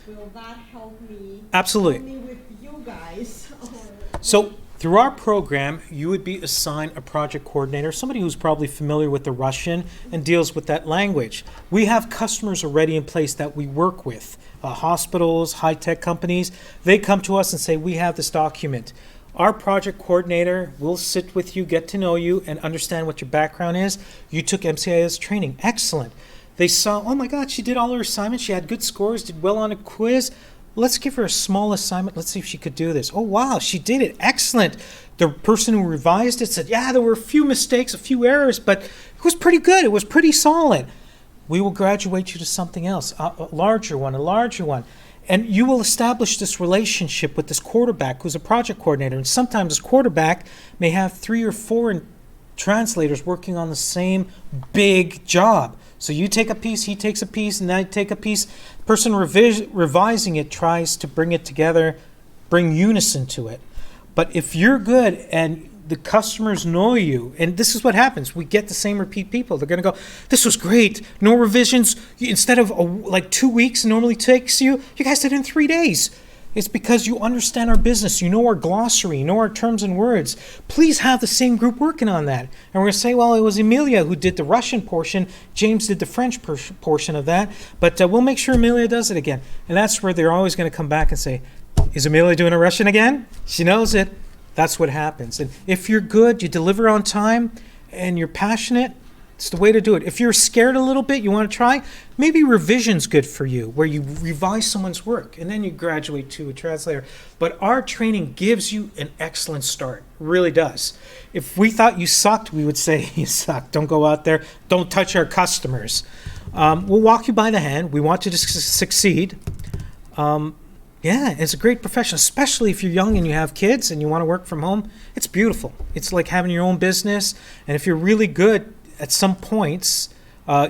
will that help me? Absolutely. Help me with you guys? So through our program, you would be assigned a project coordinator, somebody who's probably familiar with the Russian and deals with that language. We have customers already in place that we work with, hospitals, high-tech companies. They come to us and say, we have this document. Our project coordinator will sit with you, get to know you, and understand what your background is. You took MCIS training. Excellent. They saw, oh my God, she did all her assignments. She had good scores, did well on a quiz. Let's give her a small assignment. Let's see if she could do this. Oh, wow, she did it. Excellent. The person who revised it said, yeah, there were a few mistakes, a few errors, but it was pretty good. It was pretty solid. We will graduate you to something else, a larger one. And you will establish this relationship with this quarterback who's a project coordinator. And sometimes this quarterback may have 3 or 4 translators working on the same big job. So you take a piece, he takes a piece, and I take a piece. The person revising it tries to bring it together, bring unison to it. But if you're good and the customers know you, and this is what happens, we get the same repeat people. They're going to go, this was great, no revisions. Instead of like 2 weeks it normally takes you, you guys did it in 3 days. It's because you understand our business, you know our glossary, you know our terms and words. Please have the same group working on that. And we're going to say, well, it was Emilia who did the Russian portion, James did the French portion of that, but we'll make sure Emilia does it again. And that's where they're always going to come back and say, is Emilia doing a Russian again? She knows it. That's what happens. And if you're good, you deliver on time, and you're passionate, it's the way to do it. If you're scared a little bit, you want to try, maybe revision's good for you, where you revise someone's work, and then you graduate to a translator. But our training gives you an excellent start, really does. If we thought you sucked, we would say you suck. Don't go out there. Don't touch our customers. We'll walk you by the hand. We want you to succeed. Yeah, it's a great profession, especially if you're young and you have kids and you want to work from home. It's beautiful. It's like having your own business. And if you're really good, at some points,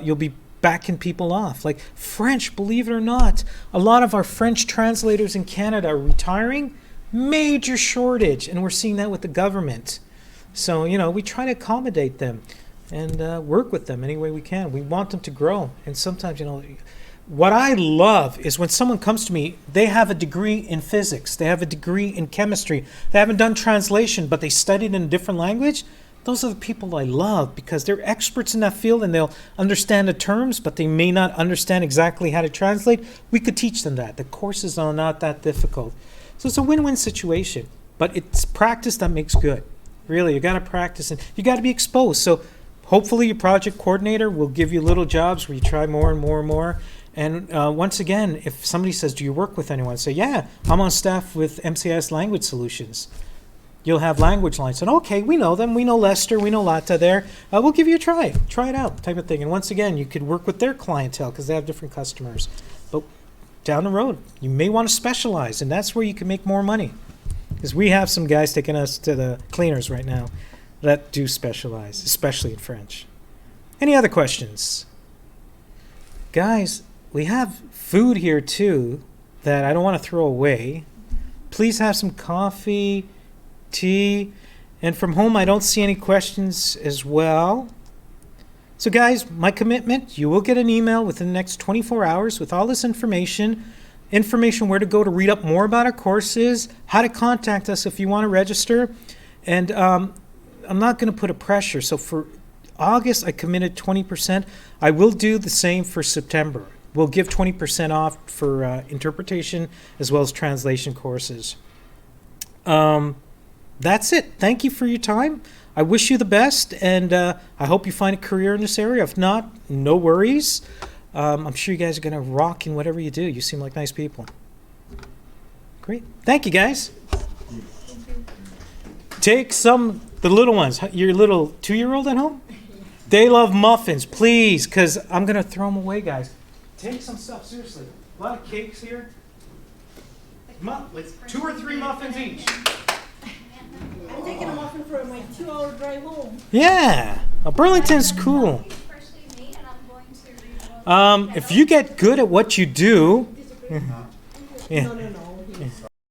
you'll be backing people off. Like French, believe it or not, a lot of our French translators in Canada are retiring. Major shortage, and we're seeing that with the government. So, we try to accommodate them and work with them any way we can. We want them to grow. And sometimes, what I love is when someone comes to me, they have a degree in physics, they have a degree in chemistry, they haven't done translation, but they studied in a different language. Those are the people I love because they're experts in that field and they'll understand the terms, but they may not understand exactly how to translate. We could teach them that. The courses are not that difficult. So it's a win-win situation, but it's practice that makes good. Really, you got to practice and you got to be exposed. So hopefully your project coordinator will give you little jobs where you try more and more and more. And once again, if somebody says, do you work with anyone? Say, yeah, I'm on staff with MCIS Language Solutions. You'll have language lines. And okay, we know them. We know Lester. We know Lata there. We'll give you a try. Try it out type of thing. And once again, you could work with their clientele because they have different customers. But down the road, you may want to specialize. And that's where you can make more money. Because we have some guys taking us to the cleaners right now that do specialize, especially in French. Any other questions? Guys, we have food here too that I don't want to throw away. Please have some coffee, tea, and from home I don't see any questions as well. So guys, my commitment, you will get an email within the next 24 hours with all this information where to go to read up more about our courses, how to contact us if you want to register. And I'm not going to put a pressure. So for August, I committed 20%. I will do the same for September. We'll give 20% off for interpretation as well as translation courses. That's it. Thank you for your time. I wish you the best, and I hope you find a career in this area. If not, no worries. I'm sure you guys are going to rock in whatever you do. You seem like nice people. Great. Thank you, guys. Take the little ones. Your little 2-year-old at home? They love muffins, please, because I'm going to throw them away, guys. Take some stuff, seriously. A lot of cakes here. Like 2 or 3 muffins each. I'm taking a muffin for my 2-hour drive home. Yeah. Burlington's cool. If you get good at what you do, yeah. No.